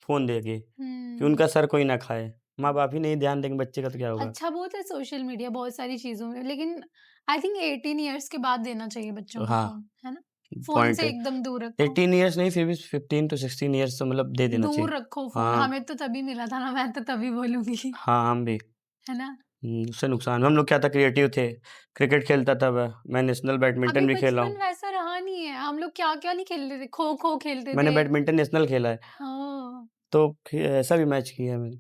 फ़ोन दे के, कि हुँ, उनका सर कोई ना खाए। माँ बाप ही नहीं ध्यान देंगे बच्चे का तो क्या होगा। अच्छा बहुत है सोशल मीडिया बहुत सारी चीज़ों में, लेकिन आई थिंक 18 इयर्स के बाद देना चाहिए बच्चों को हाँ, फ़ोन, है ना? फ़ोन पॉइंट से है। एकदम दूर रखो। 18 इयर्स नहीं फिर भी 15 टू 16 इयर्स तो मतलब दे देना दूर चाहिए। रखो फ़ोन, हाँ, हमें तो तभी मिला था ना, मैं तो तभी बोलूँगी, हाँ, हम भी। है ना? उससे नुकसान हम लोग क्या था क्रिएटिव थे। क्रिकेट खेलता था मैं नेशनल अभी बैडमिंटन भी खेला बचपन हूँ। वैसा रहा नहीं है, हम लोग क्या-क्या नहीं खेलते थे, खो-खो खेलते मैंने थे। बैडमिंटन नेशनल खेला है, हाँ। तो ऐसा भी मैच किया है मैंने।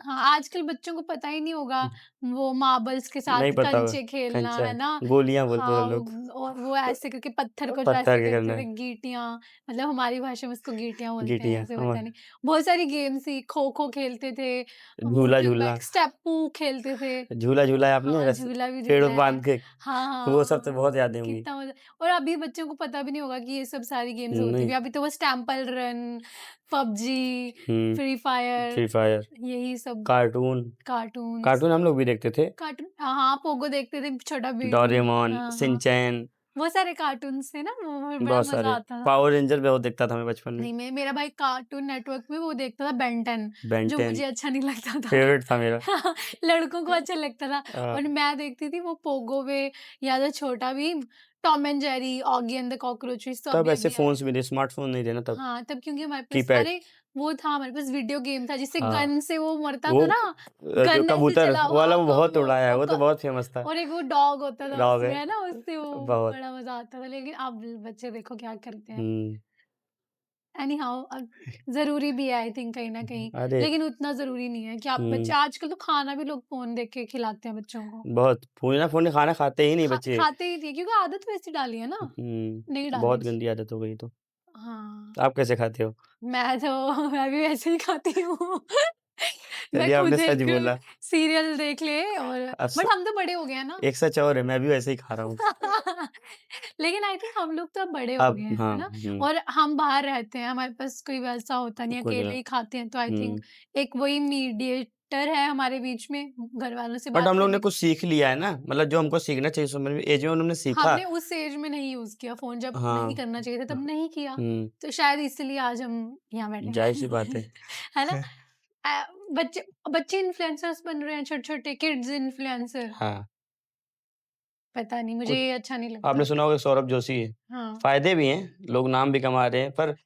हाँ, आजकल बच्चों को पता ही नहीं होगा, वो मार्बल्स के नहीं साथ पता होगा, कंचे खेलना, कंचा, है ना? गोलियाँ बोलते थे हाँ, लोग, और वो ऐसे करके पत्थर को जो पत्थर ऐसे के करते करना थे, है, गीटियाँ, मतलब हमारी भाषा में उसको गीटियाँ बोलते हैं, गीटियाँ ऐसे पता हमारे नहीं। बहुत सारी गेम्स थी, खो-खो खेलते थे, वो झूला झूलना, बैक स्टेपू खेलते थे। झूला झूला है आपने हाँ, रस झूला भी पेड़ झूला पे है। बाँध के, हाँ, वो सब तो हाँ। बहुत यादें होंगी। कितना मज़ा, और अभी बच्चों को पता भी नहीं होगा कि ये सब सारी गेम्स होती नहीं, भी। अभी तो बस टेम्पल रन, पबजी, हुँ, फ्री फायर, फ्री फायर, यही सब कार्टून, कार्टून्स। कार्टून हम लोग भी देखते थे, कार्टून, हाँ, पोगो देखते थे, छोटा भीम। डोरेमोन, हाँ, हाँ। शिनचैन, बहुत सारे कार्टून्स थे ना, वो बड़ा बहुत मज़ा सारे, आता था। पावर रेंजर बहुत देखता था मैं बचपन में, नहीं, मेरा भाई कार्टून नेटवर्क में वो देखता था बेन 10, बेन जो 10 मुझे अच्छा नहीं लगता था। फेवरेट था मेरा। लड़कों को अच्छा लगता था, अ, और मैं देखती थी वो पोगो में, या तो छोटा Bhim, Tom and Jerry, Oggy and the cockroaches, तो तब ऐसे अभी-अभी आया फ़ोन्स भी था। नहीं, स्मार्टफ़ोन नहीं थे ना तब, हाँ, तब क्योंकि हमारे पास, कीपैड। अरे! वो था हमारे पास वीडियो गेम था जिससे हाँ, गन से वो मरता वो था ना, जो गन ऐसे कबूतर चला, वो वाला हाँ, वो बहुत उड़ाया है, वो वो तो क बहुत फ़ेमस था। और एक वो डॉग होता था डॉग उसमें, है, है ना? उससे वो बहुत। बड़ा मज़ा आता था, लेकिन अब बच्चे देखो क्या करते हैं। हुँ, एनी हाउ, अब ज़रूरी भी है आई थिंक कहीं न कहीं, अरे लेकिन उतना ज़रूरी नहीं है कि आप बच्चे, हुँ, आजकल तो खाना भी लोग फ़ोन देख के खिलाते हैं बच्चों को। बहुत बिना फ़ोन के खाना खाते ही नहीं बच्चे। खाते ही थे क्योंकि आदत वैसी डाली है ना, नहीं डालनी बहुत चाहिए। गंदी आदत हो गई तो। हाँ। आप कैसे खाते हो? मैं तो मैं भी वैसे ही खाती हूँ। मैं चलिए आपने खुद सच एक बोला। सीरियल देख ले, और अब स बट हम तो बड़े हो गए हैं ना। एक सच और है, मैं भी वैसे ही खा रहा हूँ। लेकिन आई थिंक हम लोग तो अब बड़े हो अब गए हैं, है हाँ, ना? और हम बाहर रहते हैं, हमारे पास कोई वैसा होता नहीं, कुछ अकेले ना ही खाते हैं, तो आई थिंक हुँ, एक वही मीडिएटर है हमारे बीच में, घर वालों से बट बात हम लोग ने करने का। कुछ सीख लिया है ना, मतलब जो हमको सीखना चाहिए उस उम्र में एज में उन्होंने सीखा। हमने उस एज में नहीं यूज़ किया फ़ोन, जब नहीं हाँ, करना चाहिए था तब नहीं किया, हुँ, तो शायद इसलिए आज हम यहाँ बैठे ज़ाहिर-सी बात हैं। है। है ना? बच्चे बच्चे इन्फ्लुएंसर्स बन रहे हैं, छोटे-छोटे किड्स इन्फ्लुएंसर। हाँ, पता नहीं, मुझे कुछ ये अच्छा नहीं आपने लगता। सुना होगा सौरभ जोशी है, हाँ, फ़ायदे भी हैं, लोग नाम भी कमा रहे हैं, पर एक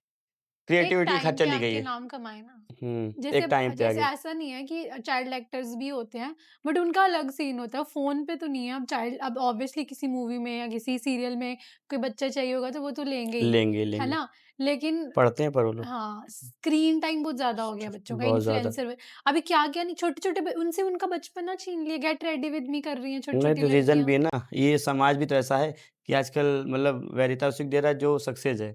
क्रिएटिविटी टाइम पे चली गई आके है। नाम कमाए ना। एक जैसे टाइम पे जैसे आगे। ऐसा नहीं है कि चाइल्ड एक्टर्स भी होते हैं, बट उनका अलग सीन होता है, फ़ोन पे तो नहीं है। अब ऑब्वियसली किसी मूवी में या किसी सीरियल में कोई बच्चा चाहिए होगा तो वो तो लेंगे ही, लेंगे, है लेंगे। ना? लेकिन पढ़ते हैं पर वो लोग, हाँ, स्क्रीन टाइम बहुत ज़्यादा हो गया बच्चों का, बहुत ज़्यादा। इन्फ्लुएंसर में। अभी क्या-क्या नहीं, छोटे-छोटे ब उनसे उनका बचपना छीन लिया, गेट रेडी विद मी कर रही हैं नहीं छोटी-छोटी तो रीज़न लड़कियाँ। भी है ना, ये समाज भी तो ऐसा है कि आजकल मतलब वैरिता उसी को दे रहा है जो सक्सेस है।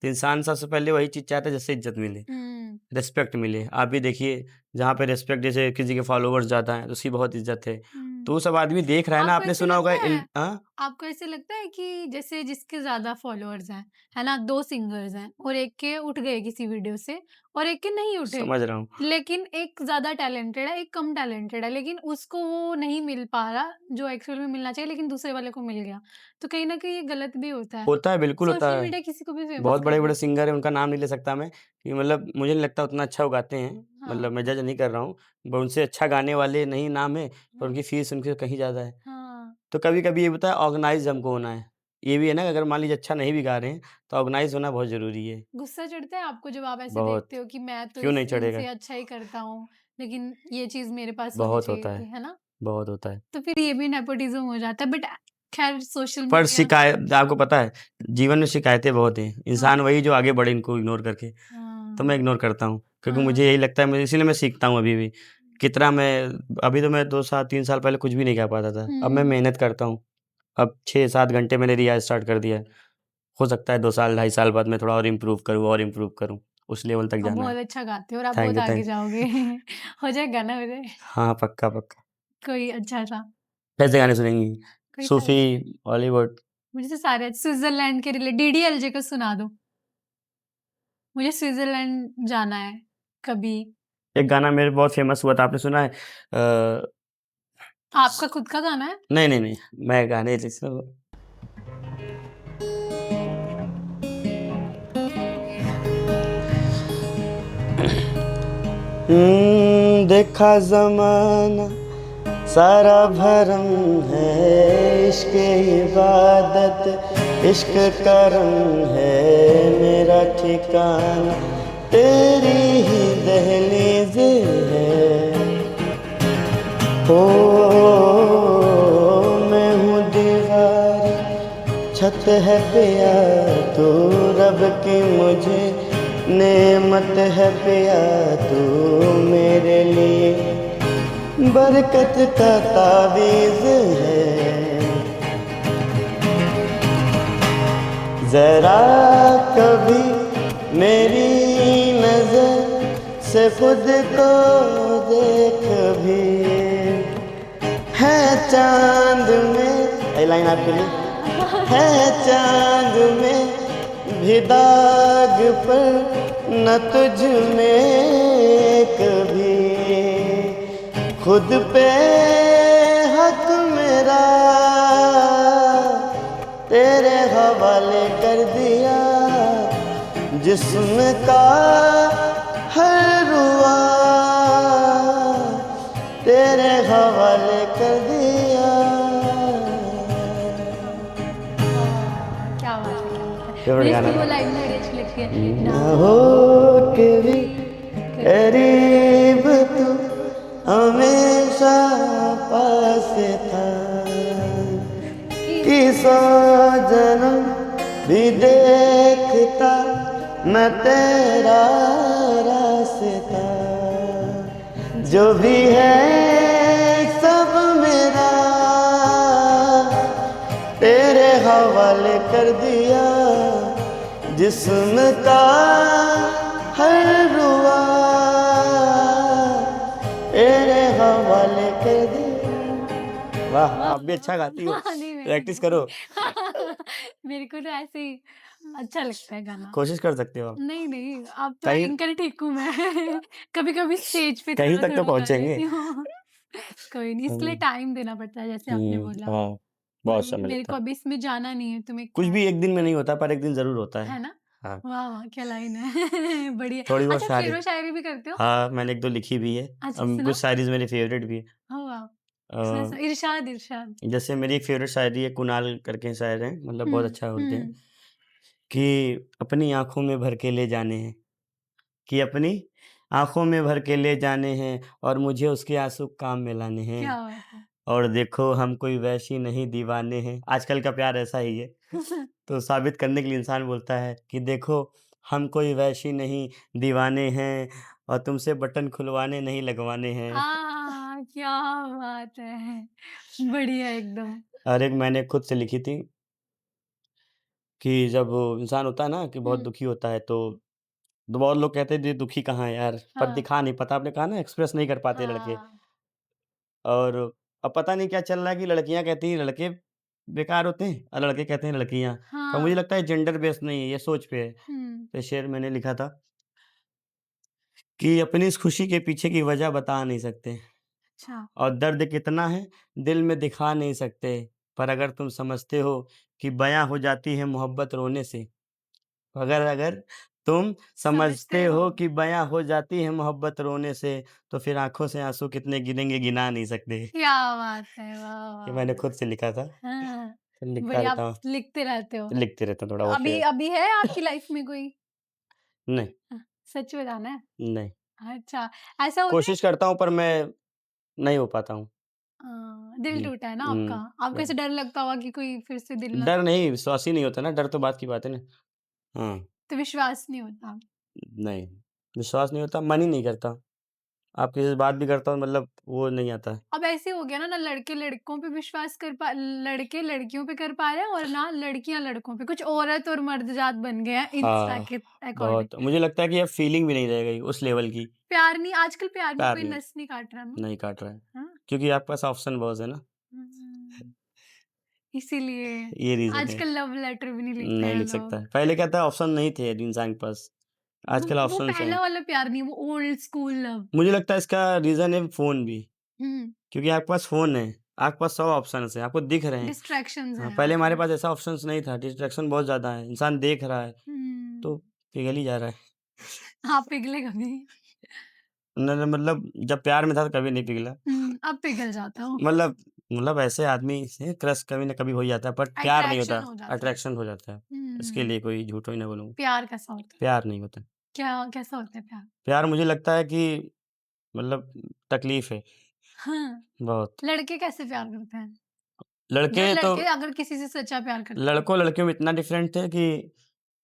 तो इंसान सबसे पहले वही चीज़ चाहता है जिससे इज़्ज़त मिले, हुँ, रिस्पेक्ट मिले। आप भी देखिए जहाँ पे रिस्पेक्ट जैसे किसी के फॉलोवर्स ज़्यादा हैं, तो उसकी बहुत इज़्ज़त है। हुँ। तो वो सब आदमी देख रहा है ना, आपको आपने ऐसे सुना होगा लगता है हाँ? आपको ऐसे लगता है कि जैसे जिसके ज़्यादा फॉलोअर्स हैं, है ना? 2 सिंगर्स हैं और एक के उठ गए किसी वीडियो से और एक के नहीं उठे। समझ रहा हूँ। लेकिन एक ज़्यादा टैलेंटेड है, एक कम टैलेंटेड है, लेकिन उसको वो नहीं मिल पा रहा जो एक्चुअल में मिलना चाहिए, लेकिन दूसरे वाले को मिल गया। तो कहीं न कहीं ये गलत भी होता है। होता है, बिल्कुल होता सोशल है। मीडिया किसी को भी फेमस बहुत कर बड़े-बड़े देता है। सिंगर हैं, उनका नाम नहीं ले सकता मैं, कि मतलब मुझे नहीं लगता उतना अच्छा वो गाते हैं। मतलब हाँ, मैं जज नहीं कर रहा हूँ, ब उनसे अच्छा गाने वाले नहीं नाम है, पर हाँ, उनकी फ़ीस उनसे कहीं ज़्यादा है। हाँ। तो कभी-कभी ये होता है ऑर्गनाइज़ हमको होना है। ये भी है ना अगर मान लीजिए अच्छा नहीं भी गा रहे हैं, तो ऑर्गनाइज़ होना बहुत ज़रूरी है। गुस्सा चढ़ता है आपको जब आप ऐसे बहुत, देखते हो कि मैं तो क्यों इस नहीं चढ़ेगा? इनसे अच्छा ही करता हूँ, लेकिन ये चीज़ मेरे पास होनी बहुत चाहिए होता थी, है ना? बहुत होता है। तो फिर ये भी नेपोटिज़्म हो जाता है, बट ख़ैर सोशल पर मीडिया। शिकायत आपको पता है, जीवन में शिकायतें बहुत हैं। हाँ, इंसान वही जो आगे बढ़े इनको इग्नोर करके। तो मैं हाँ, इग्नोर करता हूँ, क्योंकि हाँ, मुझे यही लगता है मुझे इसीलिए मैं सीखता हूँ अभी भी। कितना मैं अभी तो मैं 2 साल 3 साल पहले कुछ भी नहीं गा पाता था। अब मैं हुँ। मेहनत करता हूँ। अब 6-7 घंटे मैंने रियाज़ स्टार्ट कर दिया है। हो सकता है 2 साल, ढाई साल बाद मैं थोड़ा और इम्प्रूव करूँ। उस लेवल तक आप जाना बहुत है। अच्छा गाते हो और आप थैंक बहुत यू, आगे थैंक जाओगे। हो जाए गाना हो जाए, हाँ, पक्का, पक्का। कोई अच्छा-सा, कैसे गाने सुनेंगी? कोई सा। सूफ़ी, बॉलीवुड? मुझे तो सारे स्विट्ज़रलैंड के रिले डीडीएलजे का सुना दो। मुझे स्विट्ज़रलैंड जाना है कभी। एक गाना मेरे बहुत फ़ेमस हुआ था, आपने सुना है? आपका खुद का गाना है? नहीं, नहीं, नहीं, मैं गाने जैसे देखा ज़माना सारा भरम है, इश्क इबादत इश्क करम है, मेरा ठिकाना तेरी ही दहलीज़ है। ओ मैं हूँ दीवार छत है पिया तू रब की मुझे नेमत है पिया तू मेरे लिए बरकत का तावीज़ है। ज़रा कभी मेरी नज़र से खुद को देख भी, है चांद में, ये लाइन आपके लिए, है चांद में भी दाग पर न तुझ में कभी, खुद पे हक मेरा तेरे हवाले कर दिया, जिस्म का हर रुआ तेरे हवाले कर दिया। क्या बात है, क्या बात है। फेवरेट मुझे गाना इसकी वो था। लाइन बड़ी अच्छी लगती है, ना ना हो के भी करीब तू हमेशा पास था, कि सौ जन्म भी देखता मैं तेरा रास्ता, जो भी है सब मेरा तेरे हवाले कर दिया, जिस्म का हर रुआ तेरे हवाले कर दिया। वाह, आप भी अच्छा गाती हो, नहीं, मैं प्रैक्टिस नहीं। करो। मेरे को तो ऐसे ही अच्छा लगता है गाना। कोशिश कर सकते हो आप। नहीं, नहीं, अब तो कहीं एंकर ठीक हूँ मैं। कभी-कभी स्टेज पे कहीं तक तो थोड़ा-थोड़ा गा पहुँचेंगे। लेती हूँ। कोई नहीं, इसके लिए टाइम देना पड़ता है जैसे आपने बोला। हाँ, बहुत वही समय मेरे लगता को है। अभी इसमें जाना नहीं है, तुम्हें कुछ क्या भी एक दिन में नहीं होता, पर एक दिन ज़रूर होता है है। ना? हाँ, वाह, वाह! क्या लाइन है। बढ़िया। थोड़ी बहुत अच्छा, शायरी। शेरो शायरी भी करते हो? हाँ, मैंने 1-2 लिखी भी है। अच्छा, सुनाओ। कुछ शायरीज़ मेरी फ़ेवरेट भी है। ओह वाह! अ, इरशाद, इरशाद। जैसे मेरी एक फ़ेवरेट शायरी है, कुणाल करके शायर हैं, मतलब हुँ, बहुत अच्छा बोलते हैं हुँ। कि अपनी आँखों में भर के ले जाने हैं, कि अपनी आँखों में भर के ले जाने हैं और मुझे उसके आँसू काम में लाने हैं। क्या बात है। और देखो हम कोई वैसी नहीं दीवाने हैं। आजकल का प्यार ऐसा ही है। तो साबित करने के लिए इंसान बोलता है कि देखो हम कोई वैसी नहीं दीवाने हैं और तुमसे बटन खुलवाने नहीं लगवाने हैं। क्या बात है! बढ़िया एकदम। और एक मैंने खुद से लिखी थी कि जब इंसान होता है ना कि बहुत हुँ, दुखी होता है तो बहुत लोग कहते हैं ये दुखी कहाँ है यार, पर हाँ, दिखा नहीं पाता। आपने कहा ना एक्सप्रेस नहीं कर पाते लड़के। हाँ, और अब पता नहीं क्या चल रहा है कि लड़कियाँ कहती हैं लड़के बेकार होते हैं और लड़के कहते हैं लड़कियाँ। पर मुझे हाँ। लगता है जेंडर बेस्ड नहीं है, ये सोच पे है। हुँ, तो शेर मैंने लिखा था कि अपनी इस खुशी के पीछे की वजह बता नहीं सकते अच्छा। और दर्द कितना है दिल में दिखा नहीं सकते। पर अगर तुम समझते हो कि बयाँ हो जाती है मोहब्बत रोने से, अगर अगर तुम समझते समझते हो। हो कि बयाँ हो जाती है मोहब्बत रोने से, तो फिर आँखों से आँसू कितने गिरेंगे गिना नहीं सकते। क्या बात है! वाह, ये वाह, मैंने वाह! खुद से लिखा था, हाँ, तो लिखता बढ़िया, रहता आप हूँ, लिखते रहते हो। तो लिखते रहता हूँ थोड़ा बहुत अभी शेर। अभी है आपकी लाइफ़ में कोई? नहीं, सच बताना है? नहीं, अच्छा, ऐसा होता है कोशिश करता हूँ पर मैं नहीं हो पाता हूँ। दिल हुँ, टूटा है ना आपका? हुँ, आपको ऐसे डर लगता होगा कि कोई फिर से दिल ना डर तोड़े, नहीं, विश्वास ही नहीं होता ना, डर तो बात की बात है ना। हाँ, तो विश्वास नहीं होता। नहीं, विश्वास नहीं होता, मन ही नहीं करता। आप किसी से बात भी करता हूँ मतलब वो नहीं आता है। अब ऐसे हो गया ना लड़के लड़कों पे विश्वास कर पा लड़के लड़कियों पे कर पा रहे हैं और ना लड़कियां लड़कों पे, कुछ औरत और मर्द जात बन गए हैं इंस्टा हाँ, के अकॉर्डिंग। बहुत मुझे लगता है कि अब फीलिंग भी नहीं रह गई उस लेवल की, प्यार नहीं, आजकल प्यार में प्यार कोई नहीं नस नहीं काट रहा ना। नहीं काट रहा है। हाँ। क्योंकि आपके पास ऑप्शन बहुत है ना, हम्म, इसीलिए ये रीज़न है। आजकल लव लेटर भी नहीं लिखते नहीं हैं लिख सकता लोग। है। पहले क्या था ऑप्शन नहीं थे इंसान के पास, आजकल वो ऑप्शंस हैं। पहला वाला प्यार नहीं, वो ओल्ड स्कूल लव। मुझे लगता है इसका रीज़न है फ़ोन भी, हम्म, क्योंकि आपके पास फ़ोन है, आपके पास 100 ऑप्शंस हैं, आपको दिख रहे हैं। डिस्ट्रैक्शंस हाँ, हैं पहले हमारे आजकल। पास ऐसा ऑप्शंस नहीं था, डिस्ट्रैक्शन बहुत ज़्यादा है, इंसान देख रहा है, हम्म, तो पिघल ही जा रहा है। हाँ, पिघले कभी। उन्होंने मतलब जब प्यार में था तो कभी नहीं पिघला। अब पिघल जाता हूँ। मतलब ऐसे आदमी से क्रश कभी ना कभी हो ही जाता है, पर प्यार नहीं होता, अट्रैक्शन हो जाता है। अट्रैक्शन हो जाता है। इसके लिए कोई झूठ ही ना बोलूँ, प्यार कैसा होता है? प्यार नहीं होता। कैसा होता है प्यार? प्यार मुझे लगता है कि मतलब तकलीफ है हाँ, बहुत। लड़के कैसे प्यार करते हैं? जो लड़के तो लड़के अगर किसी से सच्चा प्यार करते हैं। लड़कों-लड़कियों में इतना डिफरेंट है कि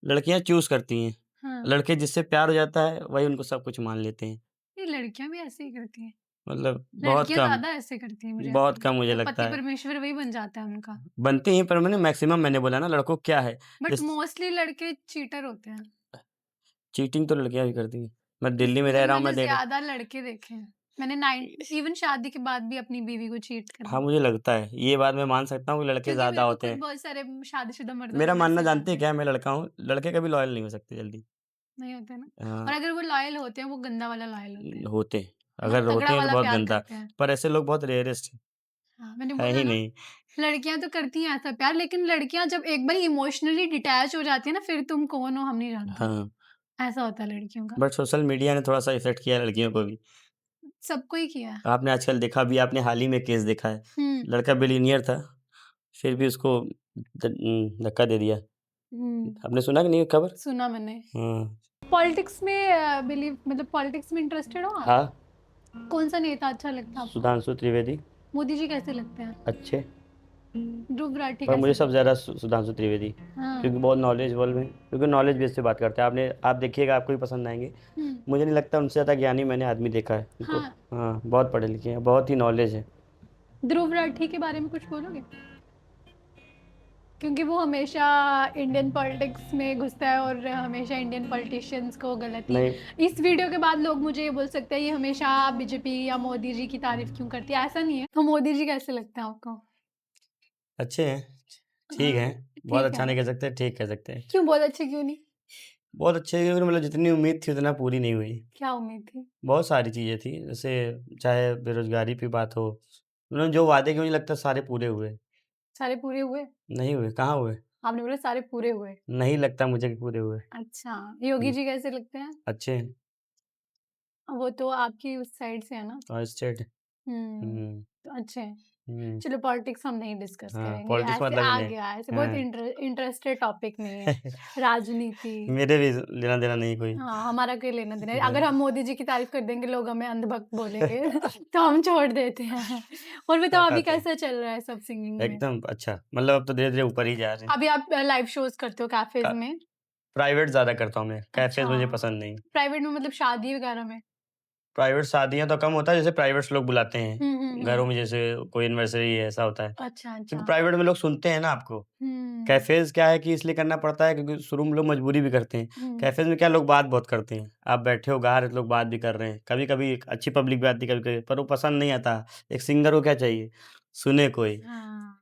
लड़कियाँ चूज़ करती हैं। हाँ, लड़के जिससे प्यार हो जाता है, वही उनको सब कुछ मान लेते हैं। ये लड़कियाँ भी ऐसे ही करती हैं। मतलब लड़कियाँ ज़्यादा ऐसे करती हैं मुझे ऐसा बहुत कम लगता है। मुझे तो लगता पति है। परमेश्वर वही बन जाता है उनका। बनती हैं पर मैंने बोला ना लड़कों को क्या है, बट जिस मोस्टली लड़के चीटर होते हैं। चीटिंग तो लड़कियाँ भी करती हैं। मैं दिल्ली में रह मतलब रहा हूँ, मैंने मैं देख ज़्यादा लड़के देखे हैं। मैंने नाइन इवन शादी के बाद भी अपनी बीवी को चीट करा हाँ, है। मुझे लगता है, ये बात मैं मान सकता हूँ कि लड़के क्योंकि ज़्यादा मेरे को होते खुद हैं। बहुत सारे शादीशुदा मर्द मेरा लोग मानना ऐसे जानते कहते हैं हैं। क्या है, मैं लड़का हूँ, लड़के कभी लॉयल नहीं हो सकते जल्दी। नहीं होते ना? और हाँ, अगर वो लॉयल होते हैं, वो गंदा वाला लॉयल होते हैं। होते हैं, है ना? अगर होते तगड़ा हैं तो वाला बहुत प्यार गंदा, करते हैं। पर ऐसे लोग बहुत रेयरेस्ट हैं, हाँ, मैंने है बोला ही ना, नहीं। लड़कियाँ तो करती हैं ऐसा प्यार, लेकिन लड़कियाँ जब एक बार इमोशनली डिटैच हो जाती है ना, फिर तुम कौन हो हम नहीं जानते। हाँ, ऐसा होता है लड़कियों का। बट सोशल मीडिया ने थोड़ा-सा इफ़ेक्ट किया है लड़कियों को भी। सबको ही किया है। आपने आजकल देखा भी, आपने हाल ही में केस देखा है, हुँ, लड़का बिलियनियर था, फिर भी उसको धक्का दे दिया। हुँ। आपने सुना कि नहीं खबर? सुना मैंने। हाँ। पॉलिटिक्स में मतलब पॉलिटिक्स में इंटरेस्टेड हो आप? हाँ, कौन-सा नेता अच्छा लगता है आपको? सुधांशु त्रिवेदी मोदी जी कैसे लगते हैं? अच्छे, ध्रुव राठी पर कैसे मुझे सबसे लगते हैं? ज़्यादा सुधांशु त्रिवेदी, हाँ। क्योंकि बहुत नॉलेजेबल में, क्योंकि नॉलेज बेस पे बात करते हैं। आप देखिएगा, आपको भी पसंद आएँगे। हुँ। मुझे नहीं लगता उनसे ज़्यादा ज्ञानी मैंने आदमी देखा है उनको। हाँ, हाँ, बहुत पढ़े लिखे हैं, बहुत ही नॉलेज है। ध्रुव राठी के बारे में कुछ बोलोगे? क्योंकि वो हमेशा इंडियन पॉलिटिक्स में घुसता है और हमेशा इंडियन पॉलिटिशियंस को गलत ही। नहीं, इस वीडियो के बाद लोग मुझे ये बोल सकते हैं ये हमेशा बीजेपी या मोदी जी की तारीफ क्यों करती है, ऐसा नहीं है। तो मोदी जी कैसे लगते हैं आपको? अच्छे हैं, ठीक हाँ, हैं, बहुत ठीक अच्छा है। नहीं कह सकते, ठीक कह सकते हैं। क्यों बहुत अच्छे क्यों नहीं? बहुत अच्छे हैं, क्योंकि मतलब जितनी उम्मीद थी उतना पूरी नहीं हुई। क्या उम्मीद थी? बहुत सारी चीज़ें थी, जैसे चाहे बेरोज़गारी की बात हो, उन्होंने जो वादे किए मुझे लगता है सारे पूरे हुए। सारे पूरे हुए? नहीं हुए, कहाँ हुए? आपने बोला सारे पूरे हुए। नहीं लगता मुझे कि पूरे हुए। अच्छा, योगी हुँ, जी कैसे लगते हैं? अच्छे हैं, वो तो आपकी उस साइड से है ना? और स्टेट हुँ, हुँ, तो अच्छे हैं। हुँ, चलो पॉलिटिक्स हम नहीं डिस्कस हाँ, करेंगे, पॉलिटिक्स ऐसे मतलब ही आ नहीं। गया, ऐसे बहुत हाँ। इंटरेस्टेड टॉपिक नहीं है, राजनीति। मेरे भी लेना-देना नहीं कोई। हाँ, हमारा कोई लेना-देना है, अगर नहीं। हम मोदी जी की तारीफ़ कर देंगे, लोग हमें अंधभक्त बोलेंगे, तो हम छोड़ देते हैं। और क्या बताओ अभी बात है! कैसा चल रहा है सब सिंगिंग में? एकदम अच्छा, मतलब अब तो धीरे-धीरे ऊपर ही जा रहे हैं। अभी आप लाइव शोज़ करते हो का कैफ़ेज़ में? प्राइवेट ज़्यादा करता हूँ मैं, कैफ़ेज़ अच्छा, मुझे पसंद नहीं। प्राइवेट में मतलब शादी वगैरह में? प्राइवेट शादियाँ तो कम होता है, जैसे प्राइवेट्स लोग बुलाते हैं, हुँ, हुँ, घरों हुँ। में जैसे कोई एनिवर्सरी है, ऐसा होता है। अच्छा, क्योंकि अच्छा। प्राइवेट में लोग सुनते हैं ना आपको। हुँ, कैफ़ेज़ क्या है कि इसलिए करना पड़ता है क्योंकि शुरू में लोग मजबूरी भी करते हैं। हुँ। कैफ़ेज़ में क्या लोग बात बहुत करते हैं। आप बैठे हो, गा रहे हो, लोग बात भी कर रहे हैं। कभी-कभी एक अच्छी पब्लिक भी आती है कभी-कभी, पर वो पसंद नहीं आता। एक सिंगर को क्या चाहिए? सुने कोई। हाँ।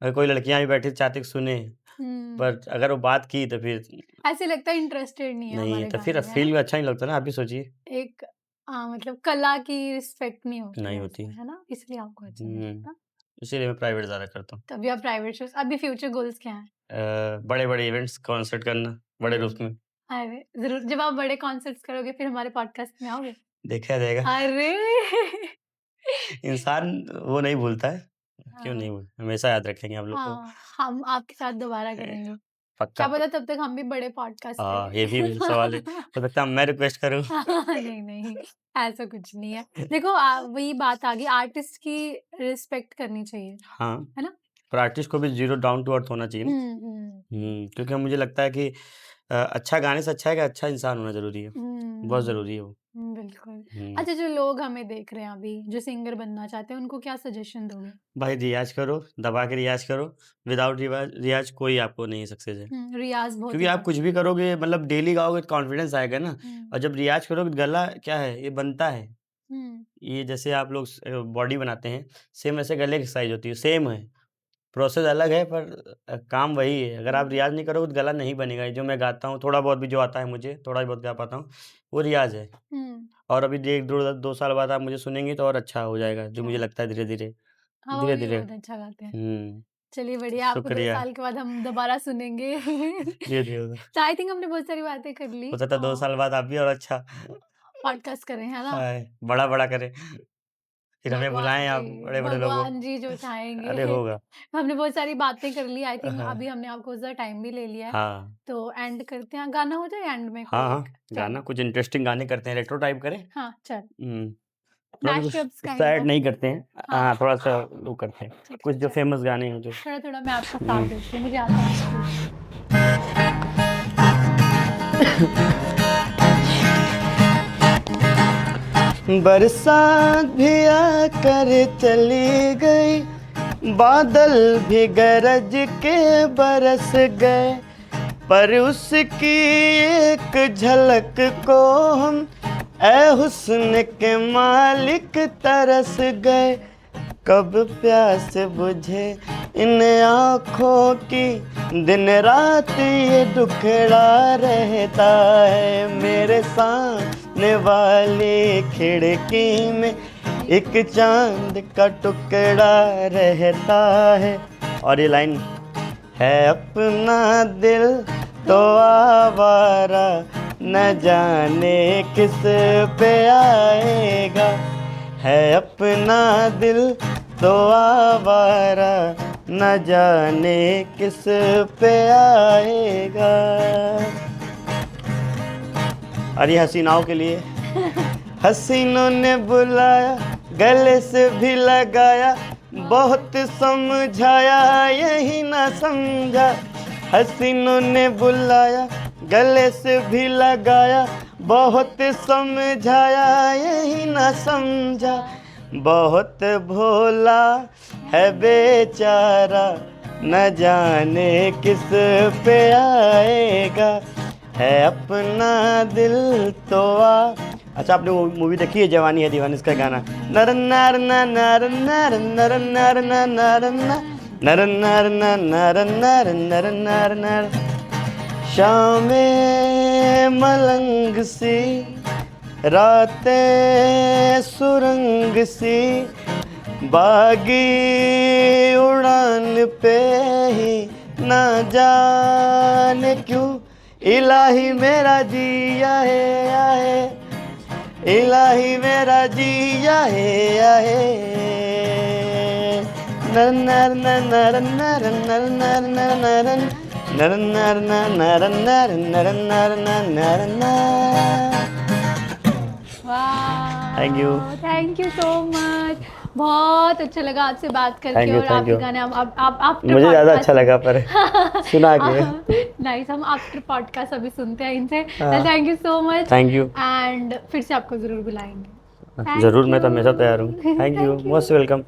अगर कोई लड़कियाँ भी बैठी चाहती हैं कि सुने, हुँ। पर अगर वो बात की तो फिर ऐसे लगता है इंटरेस्टेड नहीं है नहीं है, हमारे तो गाने फिर में, है ना? फ़ील भी अच्छा नहीं लगता ना, आप भी सोचिए। एक मतलब कला की रिस्पेक्ट नहीं होती नहीं है होती। ऐसा, है ना? इसलिए आपको अच्छा नहीं हुँ, लगता। इसीलिए मैं प्राइवेट ज़्यादा करता हूँ। तभी आप प्राइवेट शोज़ अभी फ्यूचर गोल्स क्या हैं? बड़े-बड़े इवेंट्स कॉन्सर्ट करना, बड़े रूप हुँ। में, अरे! ज़रूर जब आप बड़े कॉन्सर्ट्स करोगे फिर हमारे पॉडकास्ट में आओगे? देखा जाएगा। अरे! इंसान वो नहीं भूलता है, क्यों हाँ, नहीं हमेशा याद रखेंगे हम लोग को। हाँ, हम आपके साथ दोबारा अ, करेंगे। पक्का क्या प पता तब तक हम भी बड़े पॉडकास्ट हाँ, ये भी करें। सवाल है। हो सकता है मैं रिक्वेस्ट करूँ। नहीं, नहीं, ऐसा कुछ नहीं है। देखो वही बात आ गई आर्टिस्ट की रिस्पेक्ट करनी चाहिए, हाँ, है ना? पर आर्टिस्ट को भी ज़ीरो डाउन टू अर्थ होना चाहिए ना। हुँ, हुँ। क्योंकि मुझे लगता है कि अच्छा गाने से अच्छा है कि अच्छा इंसान होना ज़रूरी है। बहुत हुँ, ज़रूरी है वो। बिल्कुल। हुँ, अच्छा जो लोग हमें देख रहे हैं अभी, जो सिंगर बनना चाहते हैं, उनको क्या सजेशन दोगे? भाई रियाज़ करो, दबा के रियाज़ करो, विदाउट रियाज़ कोई आपको नहीं सक्सेस है। रियाज़ बहुत क्योंकि आप कुछ इम्पोर्टेंट भी करोगे मतलब डेली गाओगे तो कॉन्फिडेंस आएगा ना, हुँ, और जब रियाज़ करोगे तो गला क्या है, ये बनता है। हुँ, ये जैसे आप लोग बॉडी बनाते हैं, सेम वैसे गले की एक्सरसाइज होती है, सेम है। प्रोसेस अलग है पर काम वही है। अगर आप हुँ, रियाज़ नहीं करोगे तो गला नहीं बनेगा। ये जो मैं गाता हूँ, थोड़ा बहुत भी जो आता है मुझे, थोड़ा बहुत गा पाता हूँ, वो रियाज़ है। हुँ। और अभी दे 2 साल बाद आप मुझे सुनेंगे तो और अच्छा हो जाएगा, जो क्या? मुझे लगता है धीरे-धीरे। हाँ, वो भी धीरे-धीरे बहुत अच्छा गाते हैं। हुँ, चलिए बढ़िया, आपको 2 शुक्रिया। साल के बाद हम दोबारा सुनेंगे। धीरे-धीरे होगा। तो आई थिंक हमने बहुत सारी बातें कर ली हो सकता है 2 साल बाद आप भी और अच्छा पॉडकास्ट करें, है ना? बड़ा बड़ा करें, फिर हमें बुलाएं आप जी, बड़े बड़े लोगों। भगवान जी जो चाहेंगे। अरे होगा। हमने बहुत सारी बातें कर ली, आई थिंक हाँ अभी हमने आपको ज़्यादा टाइम भी ले लिया है, हाँ तो एंड करते हैं। गाना हो जाए एंड में हाँ कोई एक? हाँ, गाना चलो, कुछ इंटरेस्टिंग गाने करते हैं, रेट्रो टाइप करें। हाँ, चल थोड़ा सा मैशअप्स कुछ काइंड सैड ऑफ। नहीं करते हैं। हाँ, हाँ, थोड़ा सा वो करते हैं, ठीक कुछ है, जो चल। फेमस गाने हैं जो। थोड़ा-थोड़ा मैं आपका साथ हम्म। देती हूँ, मुझे आता है। बरसात भी आकर चली गई, बादल भी गरज के बरस गए, पर उसकी एक झलक को हम ए हुस्न के मालिक तरस गए। कब प्यास बुझे इन आँखों की, दिन रात ये दुखड़ा रहता है। मेरे सामने वाली खिड़की में एक चांद का टुकड़ा रहता है। और ये लाइन है, अपना दिल तो आवारा, न जाने किस पे आएगा। है अपना दिल तो आवारा, न जाने किस पे आएगा। और ये हसीनाओं के लिए। हसीनों ने बुलाया, गले से भी लगाया, बहुत समझाया यही ना समझा। हसीनों ने बुलाया, गले से भी लगाया, बहुत समझाया यही ना समझा। बहुत भोला है बेचारा, न जाने किस पे आएगा। है अपना दिल तो अच्छा, आपने वो मूवी देखी है जवानी है दीवानी, इसका गाना नर नर नर नर नर नर नर नर नर नर नर नर नर नर नर। शामें मलंग सी, रातें सुरंग सी, बागी उड़ान पे ही ना जाने क्यों इलाही मेरा जिया है, इलाही मेरा जिया है। नर नर नर नर नर नर नर नर नर नर नर नर नर नर नर। Thank you. Thank you so much. बहुत अच्छा लगा आपसे बात करके और थैंक आपके यू। गाने हम आप आफ्टर मुझे ज़्यादा अच्छा पॉडकास्ट लगा पर सुना के। नाइस, हम आफ्टर पॉडकास्ट अभी सुनते हैं इनसे। हाँ, thank you so much thank you. And फिर से आपको ज़रूर बुलाएंगे। ज़रूर, थैंक मैं तो हमेशा तैयार हूँ। You. Thank you, thank most you. Welcome.